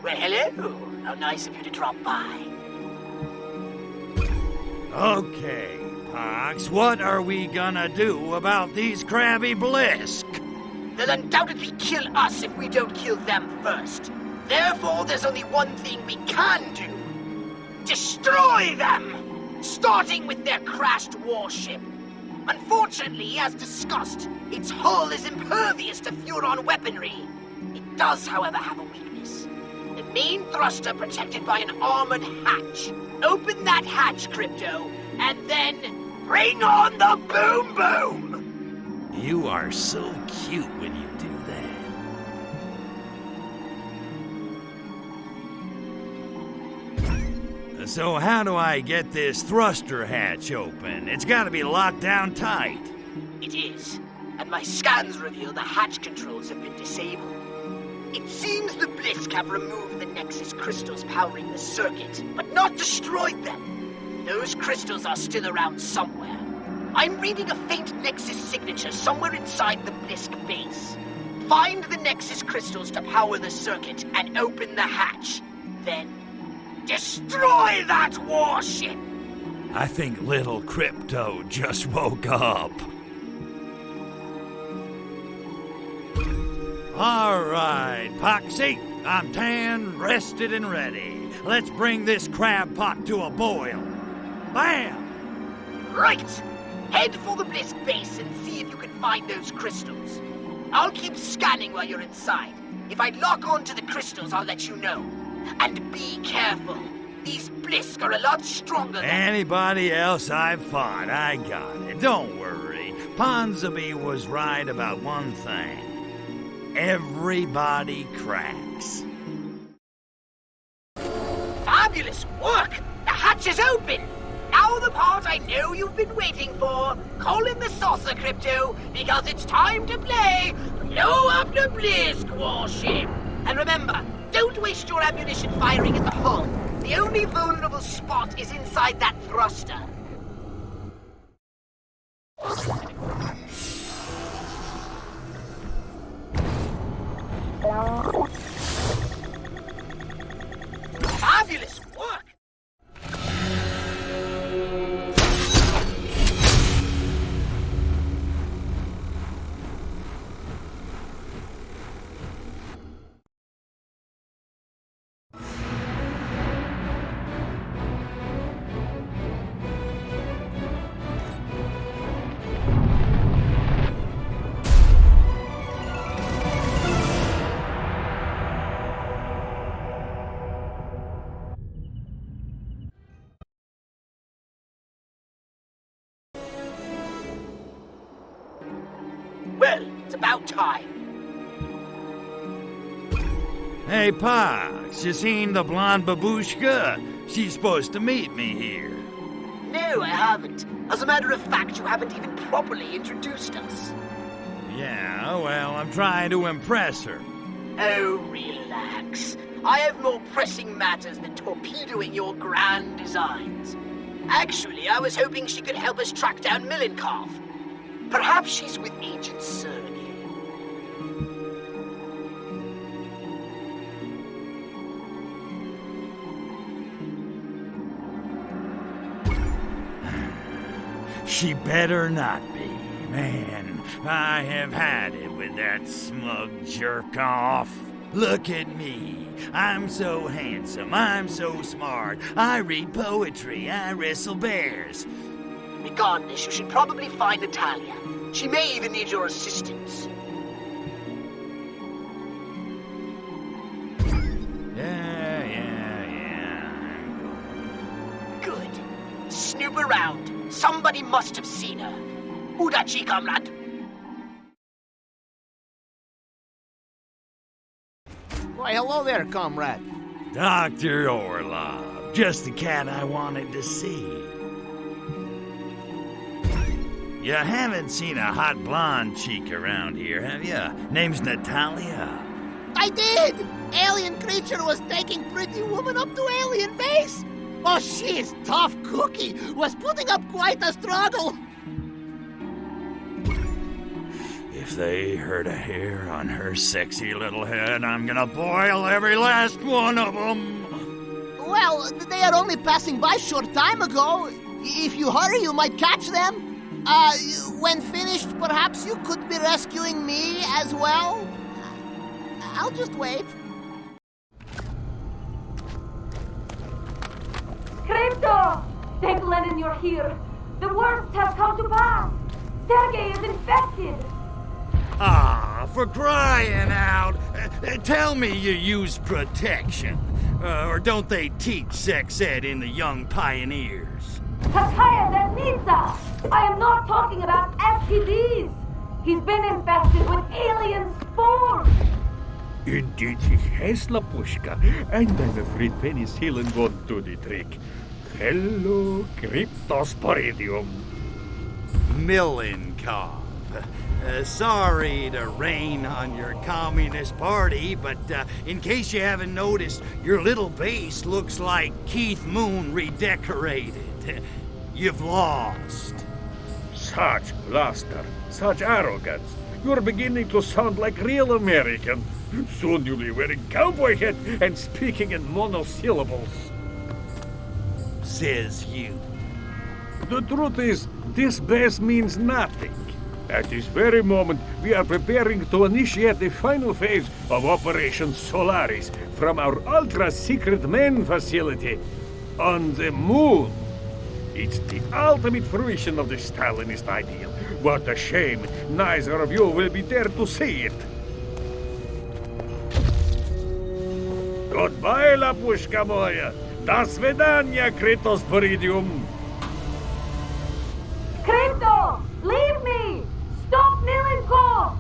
Well, hello. How nice of you to drop by. Okay, Pox, what are we gonna do about these crabby Blisk? They'll undoubtedly kill us if we don't kill them first. Therefore, there's only one thing we can do. Destroy them! Starting with their crashed warship. Unfortunately, as discussed, its hull is impervious to Furon weaponry. It does, however, have a weakness. The main thruster protected by an armored hatch. Open that hatch, Crypto, and then bring on the boom boom! You are so cute when you do that. So how do I get this thruster hatch open? It's gotta be locked down tight. It is, and my scans reveal the hatch controls have been disabled. It seems the Blisk have removed the Nexus crystals powering the circuit, but not destroyed them. Those crystals are still around somewhere. I'm reading a faint Nexus signature somewhere inside the Blisk base. Find the Nexus crystals to power the circuit and open the hatch. Then, destroy that warship! I think little Crypto just woke up. All right, Poxy. I'm tan, rested, and ready. Let's bring this crab pot to a boil. Bam! Right! Head for the Blisk base and see if you can find those crystals. I'll keep scanning while you're inside. If I lock onto the crystals, I'll let you know. And be careful. These Blisk are a lot stronger than... Anybody else I've fought, I got it. Don't worry. Ponsonby was right about one thing. Everybody cracks. Fabulous work! The hatch is open! Now the part I know you've been waiting for. Call in the saucer, Crypto, because it's time to play Blow Up the Blisk warship! And remember, don't waste your ammunition firing at the hull. The only vulnerable spot is inside that thruster. Fabulous work! Well, it's about time. Hey, Pox, you seen the blonde babushka? She's supposed to meet me here. No, I haven't. As a matter of fact, you haven't even properly introduced us. Yeah, well, I'm trying to impress her. Oh, relax. I have more pressing matters than torpedoing your grand designs. Actually, I was hoping she could help us track down Milenkov. Perhaps she's with Agent Sergei. She better not be. Man, I have had it with that smug jerk-off. Look at me. I'm so handsome. I'm so smart. I read poetry. I wrestle bears. Regardless, you should probably find Natalya. She may even need your assistance. Yeah. Good. Snoop around. Somebody must have seen her. Udachi, comrade. Why, hello there, comrade. Dr. Orlov. Just the cat I wanted to see. You haven't seen a hot blonde chick around here, have you? Name's Natalya. I did! Alien creature was taking pretty woman up to alien base. Oh, she is tough cookie. Was putting up quite a struggle. If they hurt a hair on her sexy little head, I'm gonna boil every last one of them. Well, they are only passing by short time ago. If you hurry, you might catch them. When finished, perhaps you could be rescuing me as well? I'll just wait. Crypto! Thank Lenin you're here. The worst has come to pass. Sergei is infected. Ah, for crying out! Tell me you use protection. Or don't they teach sex ed in the Young Pioneers? Takaya Desnitsa! I am not talking about STDs. He's been infested with alien spores. Indeed he has, Lapushka, and I'm afraid penicillin won't do the trick. Hello, Cryptosporidium. Milenkov. Sorry to rain on your communist party, but in case you haven't noticed, your little base looks like Keith Moon redecorated. You've lost. Such bluster, such arrogance. You're beginning to sound like real American. Soon you'll be wearing cowboy hat and speaking in monosyllables. Says you. The truth is, this base means nothing. At this very moment, we are preparing to initiate the final phase of Operation Solaris from our ultra-secret main facility on the moon. It's the ultimate fruition of the Stalinist ideal. What a shame neither of you will be there to see it. Goodbye, Lapushka moya. До свидания, Cryptosporidium. Crypto! Leave me! Stop Milenkov!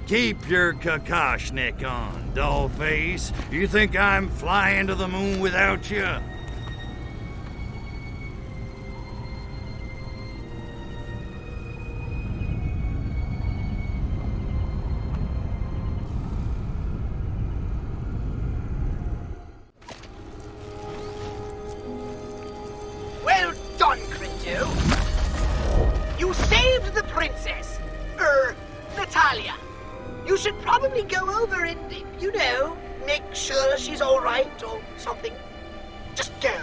Keep your Kokoshnik on, dollface. You think I'm flying to the moon without you? Well done, Crypto. You saved the princess. Natalya. You should probably go over and, make sure she's all right or something. Just go.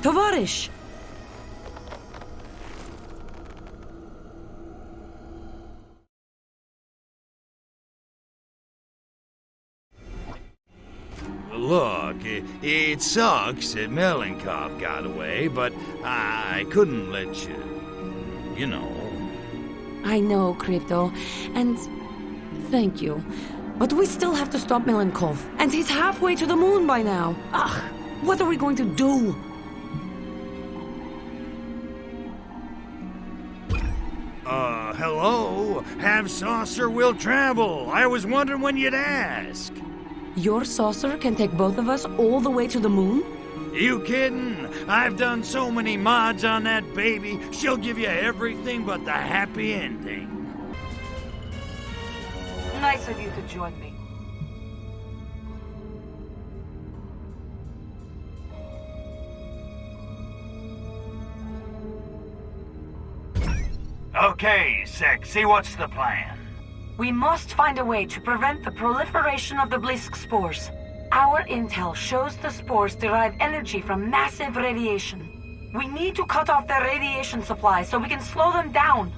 Tovarish! Look, it sucks that Milenkov got away, but I couldn't let you, I know, Crypto, and thank you. But we still have to stop Milenkov, and he's halfway to the moon by now. Ugh, what are we going to do? Hello? Have saucer will travel. I was wondering when you'd ask. Your saucer can take both of us all the way to the moon? You kidding? I've done so many mods on that baby, she'll give you everything but the happy ending. Nice of you to join me. Okay, Sexy, what's the plan? We must find a way to prevent the proliferation of the Blisk spores. Our intel shows the spores derive energy from massive radiation. We need to cut off their radiation supply so we can slow them down.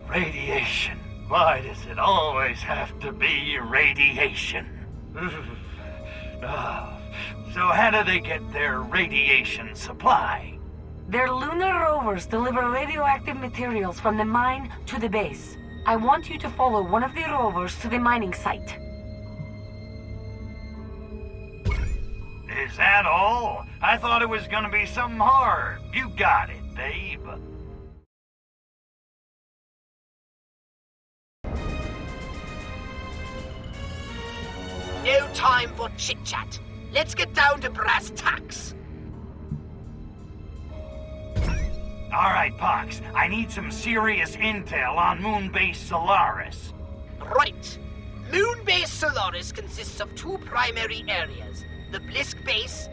Radiation. Why does it always have to be radiation? So how do they get their radiation supply? Their lunar rovers deliver radioactive materials from the mine to the base. I want you to follow one of the rovers to the mining site. Is that all? I thought it was gonna be something hard. You got it, babe. No time for chit-chat. Let's get down to brass tacks. All right, Pox. I need some serious intel on Moonbase Solaris. Right. Moonbase Solaris consists of two primary areas, the Blisk base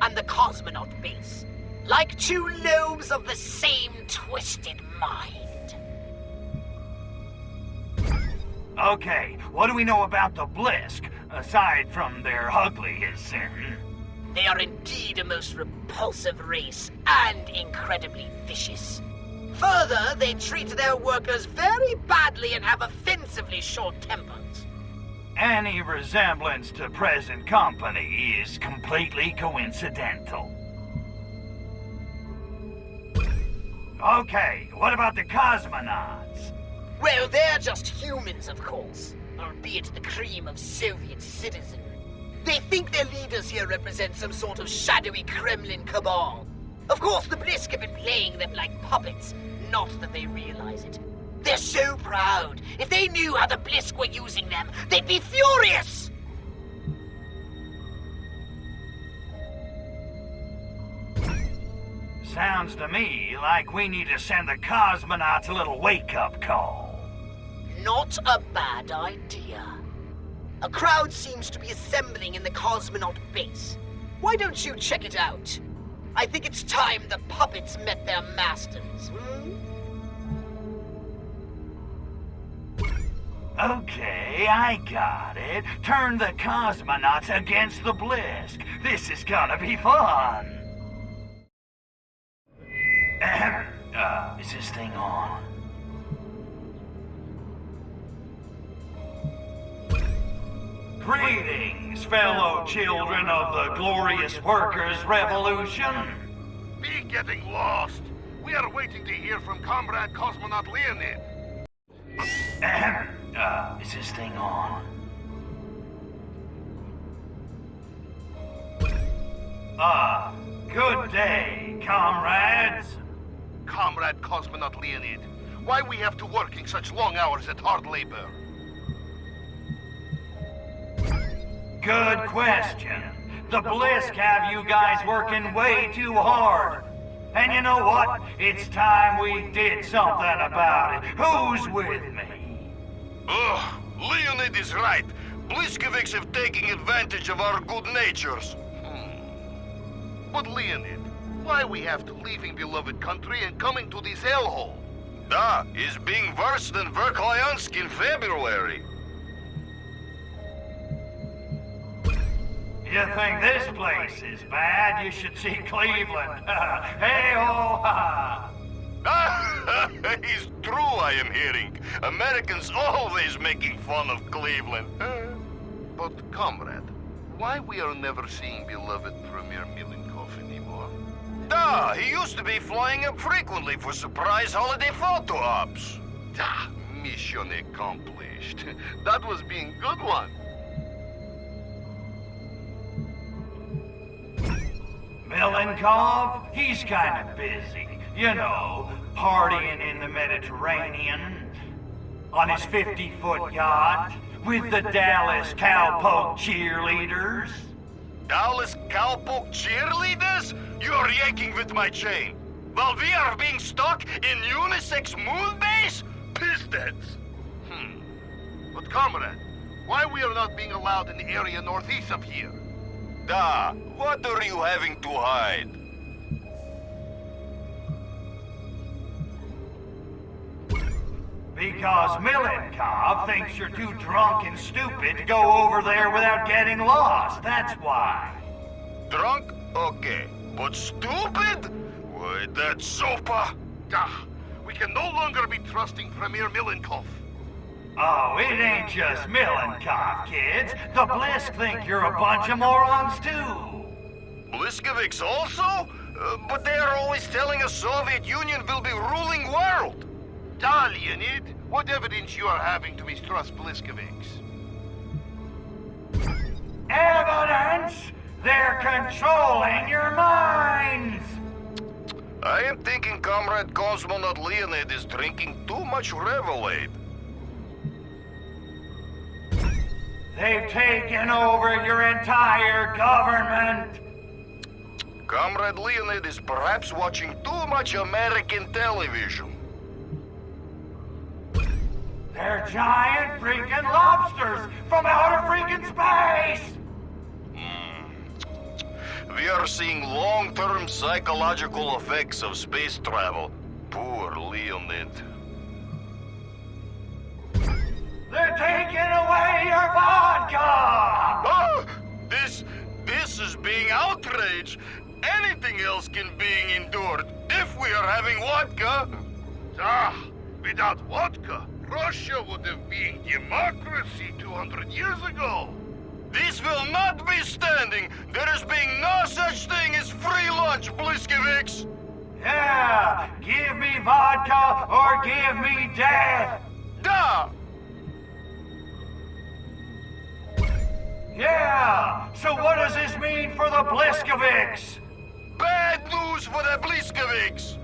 and the Cosmonaut base. Like two lobes of the same twisted mind. Okay, what do we know about the Blisk, aside from their ugly as sin? They are indeed a most repulsive race and incredibly vicious. Further, they treat their workers very badly and have offensively short tempers. Any resemblance to present company is completely coincidental. Okay, what about the cosmonauts? Well, they're just humans, of course, albeit the cream of Soviet citizen. They think their leaders here represent some sort of shadowy Kremlin cabal. Of course, the Blisk have been playing them like puppets, not that they realize it. They're so proud. If they knew how the Blisk were using them, they'd be furious! Sounds to me like we need to send the cosmonauts a little wake-up call. Not a bad idea. A crowd seems to be assembling in the Cosmonaut base. Why don't you check it out? I think it's time the puppets met their masters, Okay, I got it. Turn the cosmonauts against the Blisk. This is gonna be fun. Is this thing on? Greetings, fellow children of the glorious workers' revolution. Be getting lost. We are waiting to hear from Comrade Cosmonaut Leonid. Is this thing on? Good day, comrades. Comrade Cosmonaut Leonid, why we have to working such long hours at hard labor? Good question. The Blisk have you guys working way too hard. And you know what? It's time we did something about it. Who's with me? Ugh, Leonid is right. Bliskovics have taken advantage of our good natures. But Leonid, why we have to leaving beloved country and coming to this hellhole? Da is being worse than Verkhoyansk in February. You think this place is bad? You should see Cleveland. Hey-oh! It's true, I am hearing. Americans always making fun of Cleveland. But, comrade, why we are never seeing beloved Premier Milenkov anymore? Da, he used to be flying up frequently for surprise holiday photo ops. Da, mission accomplished. That was being good one. Milenkov, he's kind of busy. You know, partying in the Mediterranean, on his 50-foot yacht, with the Dallas Cowpoke cheerleaders. Dallas Cowpoke cheerleaders? You're yanking with my chain. While we are being stuck in unisex moon base? Pistons. But comrade, why we are not being allowed in the area northeast of here? Da, what are you having to hide? Because Milenkov thinks you're too drunk and stupid to go over there without getting lost, that's why. Drunk? Okay. But stupid? Why, that's sopa. We can no longer be trusting Premier Milenkov. Oh, it ain't just Milenkov, kids. The Blisk think you're a bunch of morons, too. Bliskovics also? But they are always telling us Soviet Union will be ruling world. Da, Leonid, what evidence you are having to mistrust Bliskovics? Evidence? They're controlling your minds! I am thinking Comrade Cosmonaut Leonid is drinking too much Revelade. They've taken over your entire government! Comrade Leonid is perhaps watching too much American television. They're giant freaking lobsters from outer freaking space! We are seeing long-term psychological effects of space travel. Poor Leonid. They're taking away your vodka! Oh, this is being outraged. Anything else can be endured if we are having vodka. Without vodka, Russia would have been democracy 200 years ago. This will not be standing. There is being no such thing as free lunch, Bliskevix. Yeah, give me vodka or give me death. Da! Yeah, so what does this mean for the Bliskovics? Bad news for the Bliskovics.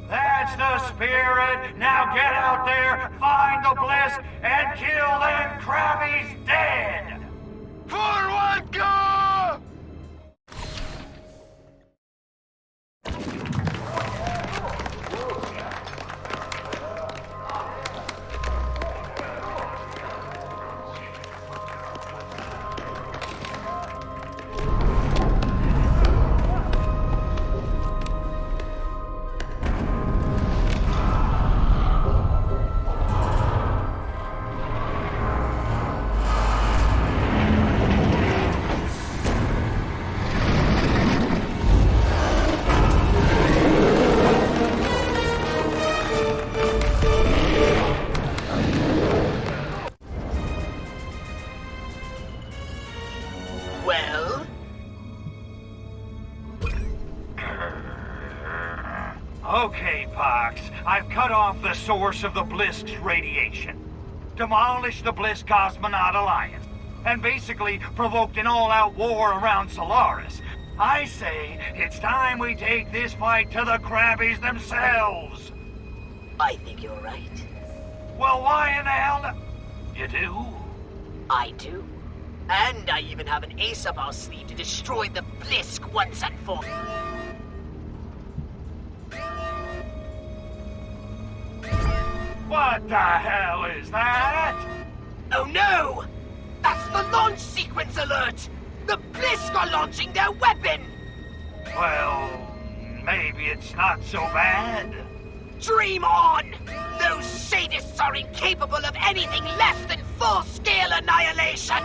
That's the spirit. Now get out there, find the Blisk, and kill them crabbies dead. For vodka! Well? Okay, Pox. I've cut off the source of the Blisk's radiation, demolished the Blisk Cosmonaut Alliance, and basically provoked an all-out war around Solaris. I say it's time we take this fight to the Crabbies themselves. I think you're right. Well, why in the hell? You do? I do. And I even have an ace up our sleeve to destroy the Blisk once and for all. What the hell is that? Oh no! That's the launch sequence alert! The Blisk are launching their weapon! Well, maybe it's not so bad. Dream on! Those sadists are incapable of anything less than full-scale annihilation!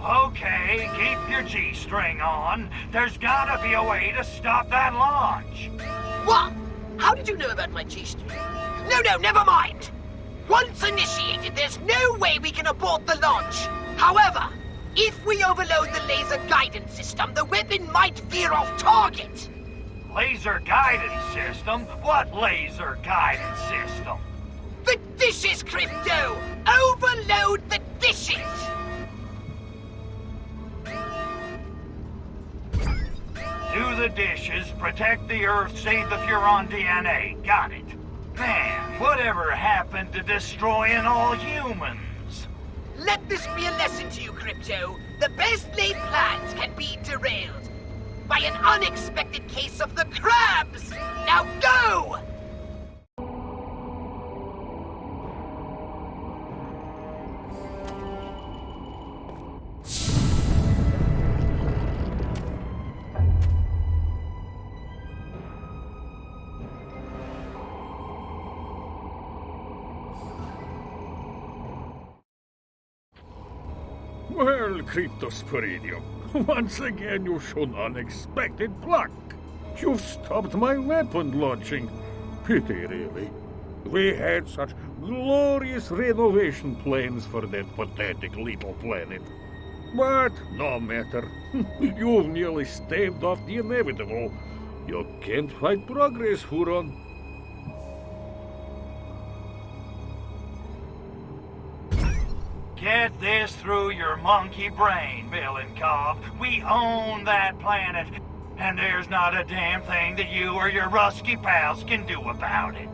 Okay, keep your G-string on. There's gotta be a way to stop that launch. What? How did you know about my G-string? No, never mind! Once initiated, there's no way we can abort the launch. However, if we overload the laser guidance system, the weapon might veer off target. Laser guidance system? What laser guidance system? The dishes, Crypto! Overload the dishes! Do the dishes, protect the Earth, save the Furon DNA. Got it. Man, whatever happened to destroying all humans? Let this be a lesson to you, Crypto. The best laid plans can be derailed by an unexpected case of the crabs! Now go! Well, Cryptosporidium, once again you've shown unexpected pluck. You've stopped my weapon launching. Pity, really. We had such glorious renovation plans for that pathetic little planet. But no matter. You've nearly staved off the inevitable. You can't fight progress, Furon. Get this through your monkey brain, Bill and Cobb. We own that planet, and there's not a damn thing that you or your rusky pals can do about it.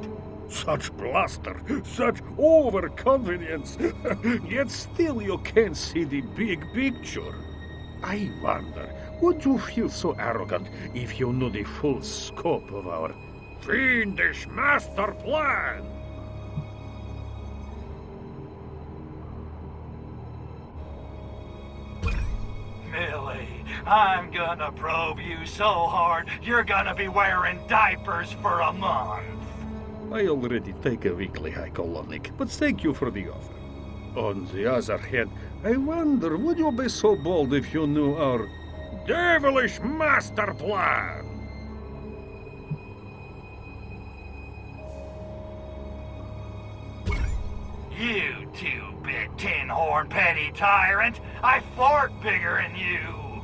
Such bluster, such overconfidence, yet still you can't see the big picture. I wonder, would you feel so arrogant if you knew the full scope of our fiendish master plan? Millie, I'm gonna probe you so hard, you're gonna be wearing diapers for a month. I already take a weekly hycolonic, but thank you for the offer. On the other hand, I wonder, would you be so bold if you knew our devilish master plan? You two-bit tin-horn petty tyrant, I fart bigger than you.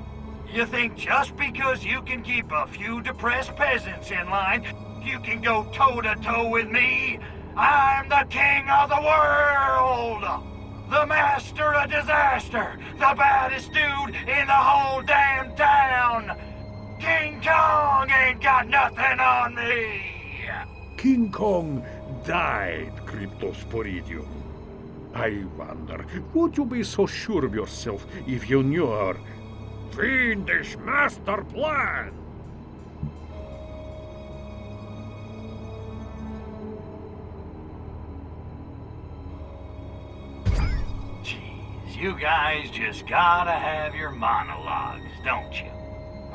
You think just because you can keep a few depressed peasants in line, you can go toe-to-toe with me? I'm the king of the world! The master of disaster! The baddest dude in the whole damn town! King Kong ain't got nothing on me! King Kong died, Cryptosporidium. I wonder, would you be so sure of yourself if you knew our fiendish master plan? Jeez, you guys just gotta have your monologues, don't you?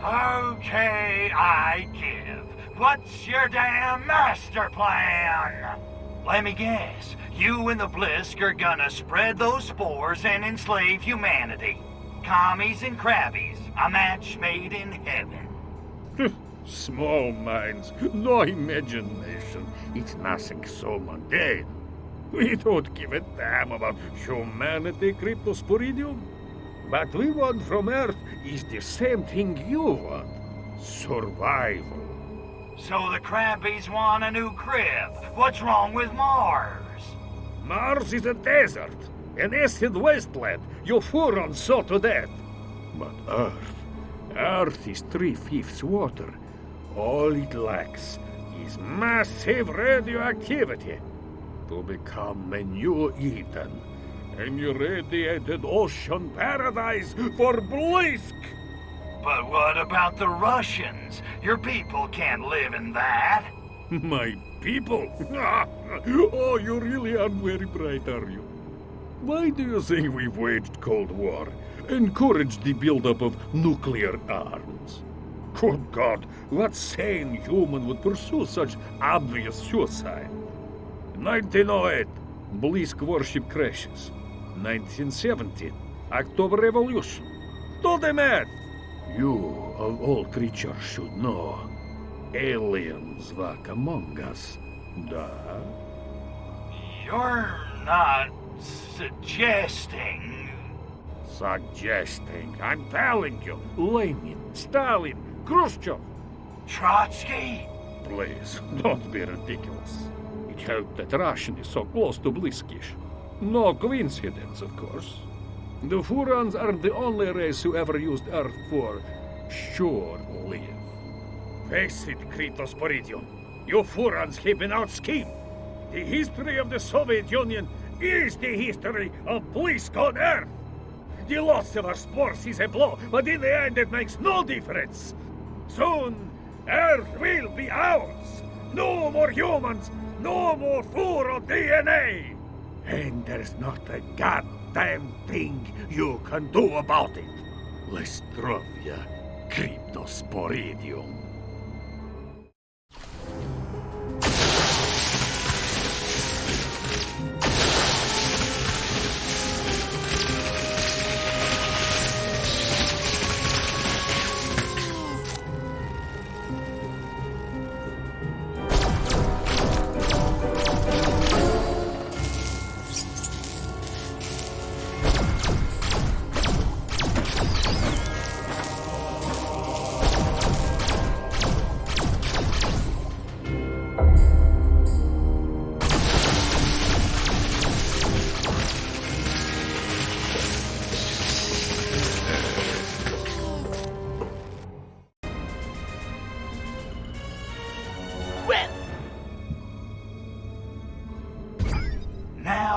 Okay, I give. What's your damn master plan? Let me guess. You and the Blisk are gonna spread those spores and enslave humanity. Commies and crabbies. A match made in heaven. Small minds, no imagination. It's nothing so mundane. We don't give a damn about humanity, Cryptosporidium. What we want from Earth is the same thing you want. Survival. So the crabbies want a new crib. What's wrong with Mars? Mars is a desert, an acid wasteland. You Furon saw to that. But Earth is 3/5 water. All it lacks is massive radioactivity to become a new Eden, an irradiated ocean paradise for Blisk. But what about the Russians? Your people can't live in that. My people? Oh, you really aren't very bright, are you? Why do you think we waged Cold War? Encouraged the buildup of nuclear arms? Good God, what sane human would pursue such obvious suicide? 1908, Blisk warship crashes. 1917, October Revolution. Do the math! You, of all creatures, should know. Aliens walk among us. Da? You're not suggesting... Suggesting. I'm telling you. Lenin, Stalin, Khrushchev. Trotsky? Please, don't be ridiculous. It helped that Russian is so close to Bliskish. No coincidence, of course. The Furons aren't the only race who ever used Earth for shore-live. Face it, Cryptosporidium. You Furons have been out-schemed. The history of the Soviet Union is the history of Blisk on Earth. The loss of our spores is a blow, but in the end it makes no difference. Soon, Earth will be ours. No more humans, no more Furon DNA. And there's not a goddamn thing you can do about it. Lestrovia Cryptosporidium.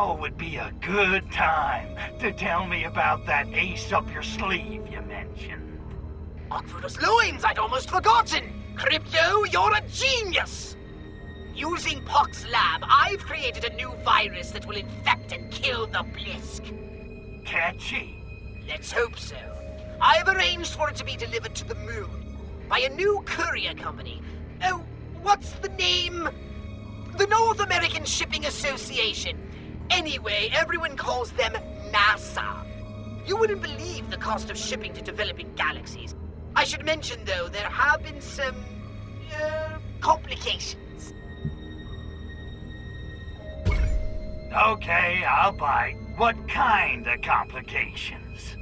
Now would be a good time to tell me about that ace up your sleeve you mentioned. Oculus loins, I'd almost forgotten! Crypto, you're a genius! Using Pock's lab, I've created a new virus that will infect and kill the Blisk. Catchy. Let's hope so. I've arranged for it to be delivered to the moon by a new courier company. Oh, what's the name? The North American Shipping Association. Anyway, everyone calls them NASA. You wouldn't believe the cost of shipping to developing galaxies. I should mention, though, there have been some complications. Okay, I'll bite. What kind of complications?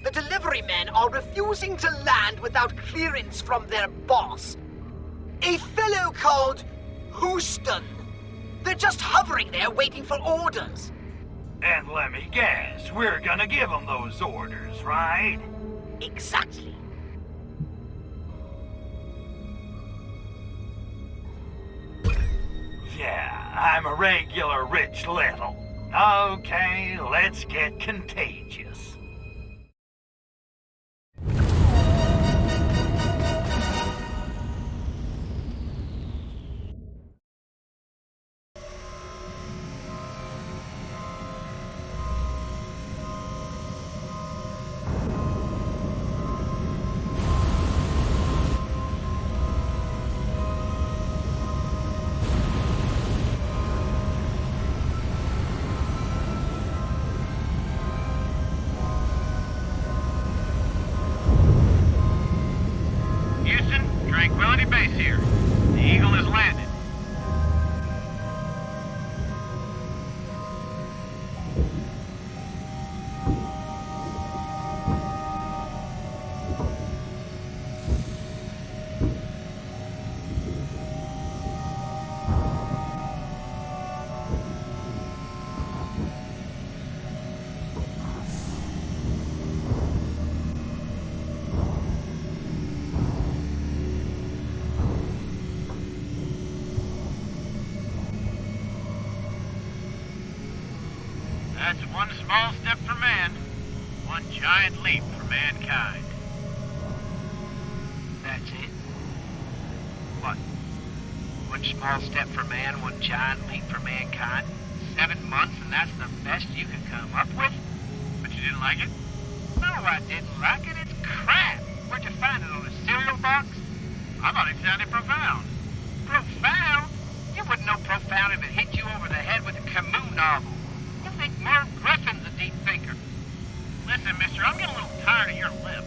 The delivery men are refusing to land without clearance from their boss. A fellow called Houston. They're just hovering there waiting for orders. And let me guess, we're gonna give them those orders, right? Exactly. Yeah, I'm a regular rich little. Okay, let's get contagious. Tranquility Base here. The Eagle has landed. That's one small step for man, one giant leap for mankind. That's it? What? One small step for man, one giant leap for mankind? 7 months and that's the best you could come up with? But you didn't like it? No, I didn't like it. It's crap. Where'd you find it, on a cereal box? I thought it sounded profound. Profound? You wouldn't know profound if it hit you over the head with a Camus novel. You think Merv Griffin's a deep thinker. Listen, mister, I'm getting a little tired of your lip.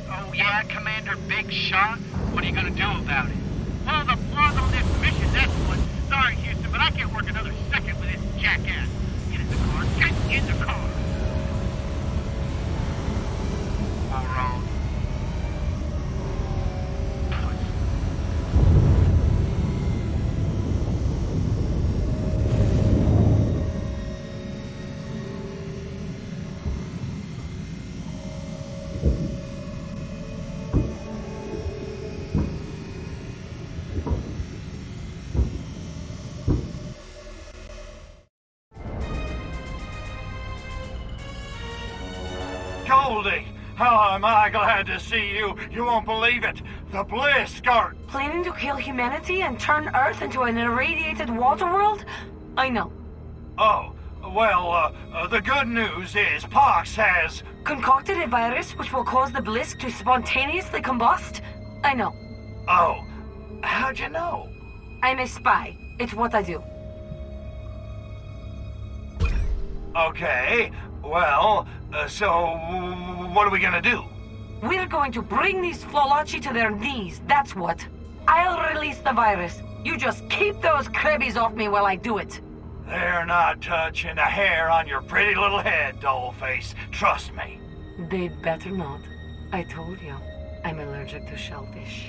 Oh yeah, Commander Big Shot? What are you gonna do about it? Well, the flaws on this mission, that's what. Sorry, Houston, but I can't work another second with this jackass. Get in the car. Get in the car. Furon. Goldie, oh, am I glad to see you. You won't believe it. The Blisk are... Planning to kill humanity and turn Earth into an irradiated water world? I know. Oh, well, the good news is Pox has... concocted a virus which will cause the Blisk to spontaneously combust? I know. Oh, how'd you know? I'm a spy. It's what I do. Okay, well, so what are we gonna do? We're going to bring these Flolachi to their knees, that's what. I'll release the virus. You just keep those crabbies off me while I do it. They're not touching a hair on your pretty little head, dollface. Trust me. They'd better not. I told you, I'm allergic to shellfish.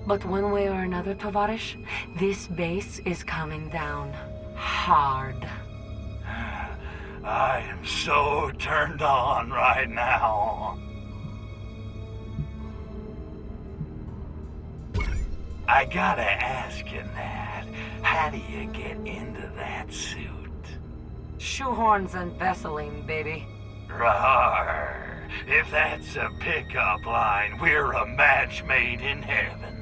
But one way or another, Tovarish, this base is coming down. Hard. I am so turned on right now. I gotta ask you, Nat, how do you get into that suit? Shoehorns and Vaseline, baby. Rawr. If that's a pickup line, we're a match made in heaven.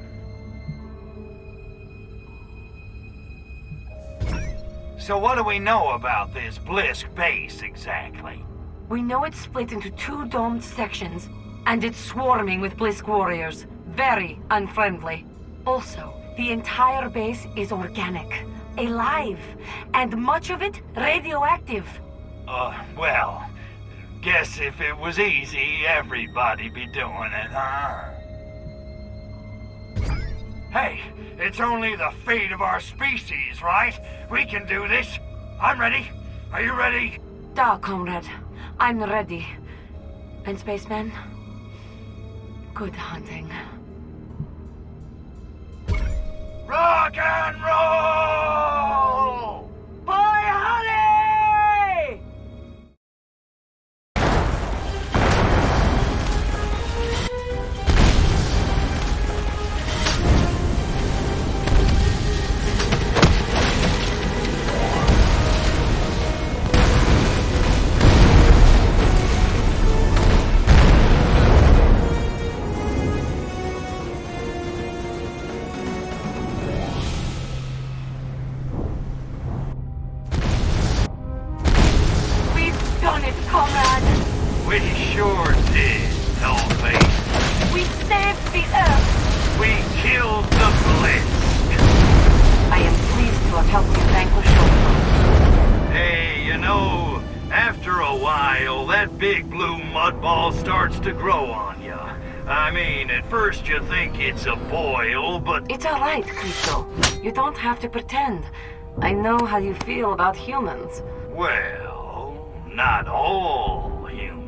So what do we know about this Blisk base exactly? We know it's split into 2 domed sections, and it's swarming with Blisk warriors. Very unfriendly. Also, the entire base is organic, alive, and much of it radioactive. Well, guess if it was easy, everybody'd be doing it, huh? Hey, it's only the fate of our species, right? We can do this. I'm ready. Are you ready? Da, comrade. I'm ready. And spaceman, good hunting. Rock and roll! Boy, honey! We sure did, Hellface. We saved the Earth. We killed the Blisk. I am pleased to have helped you vanquish your foe. Hey, you know, after a while, that big blue mudball starts to grow on you. I mean, at first you think it's a boil, but... It's alright, Crypto. You don't have to pretend. I know how you feel about humans. Well, not all humans.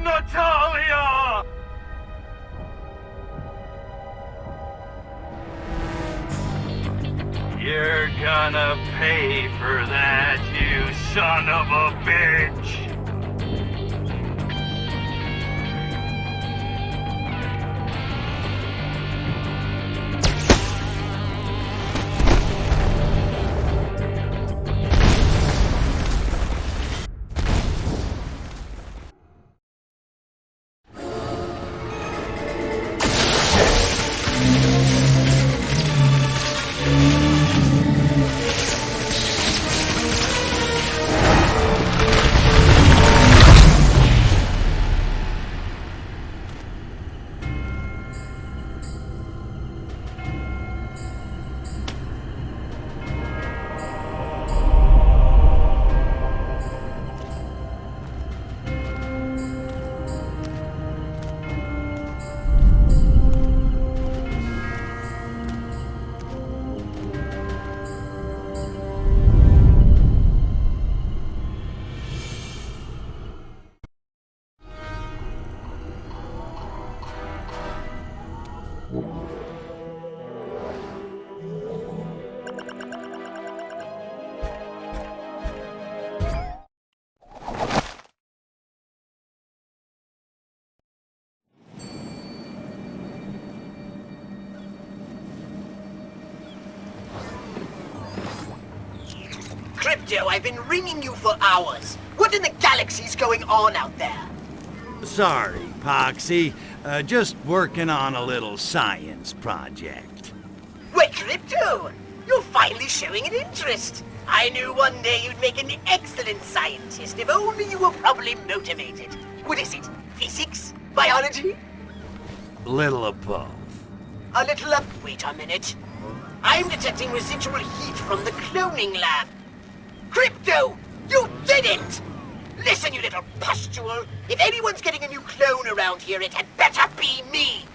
Natalya! You're gonna pay for that, you son of a bitch! Crypto, I've been ringing you for hours. What in the galaxy's going on out there? Sorry, Poxy. Just working on a little science project. Wait, Crypto! You're finally showing an interest. I knew one day you'd make an excellent scientist if only you were properly motivated. What is it? Physics? Biology? Little of both. A little up. Wait a minute. I'm detecting residual heat from the cloning lab. Crypto! You did it! Listen, you little pustule. If anyone's getting a new clone around here, it had better be me!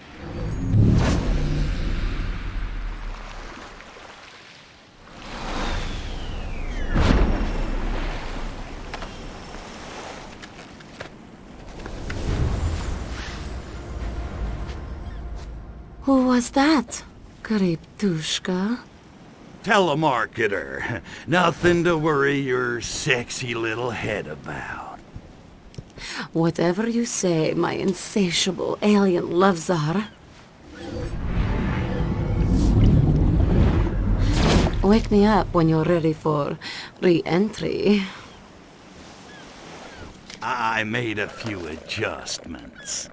Who was that, Kryptushka? Telemarketer. Nothing to worry your sexy little head about. Whatever you say, my insatiable alien love czar. Wake me up when you're ready for re-entry. I made a few adjustments.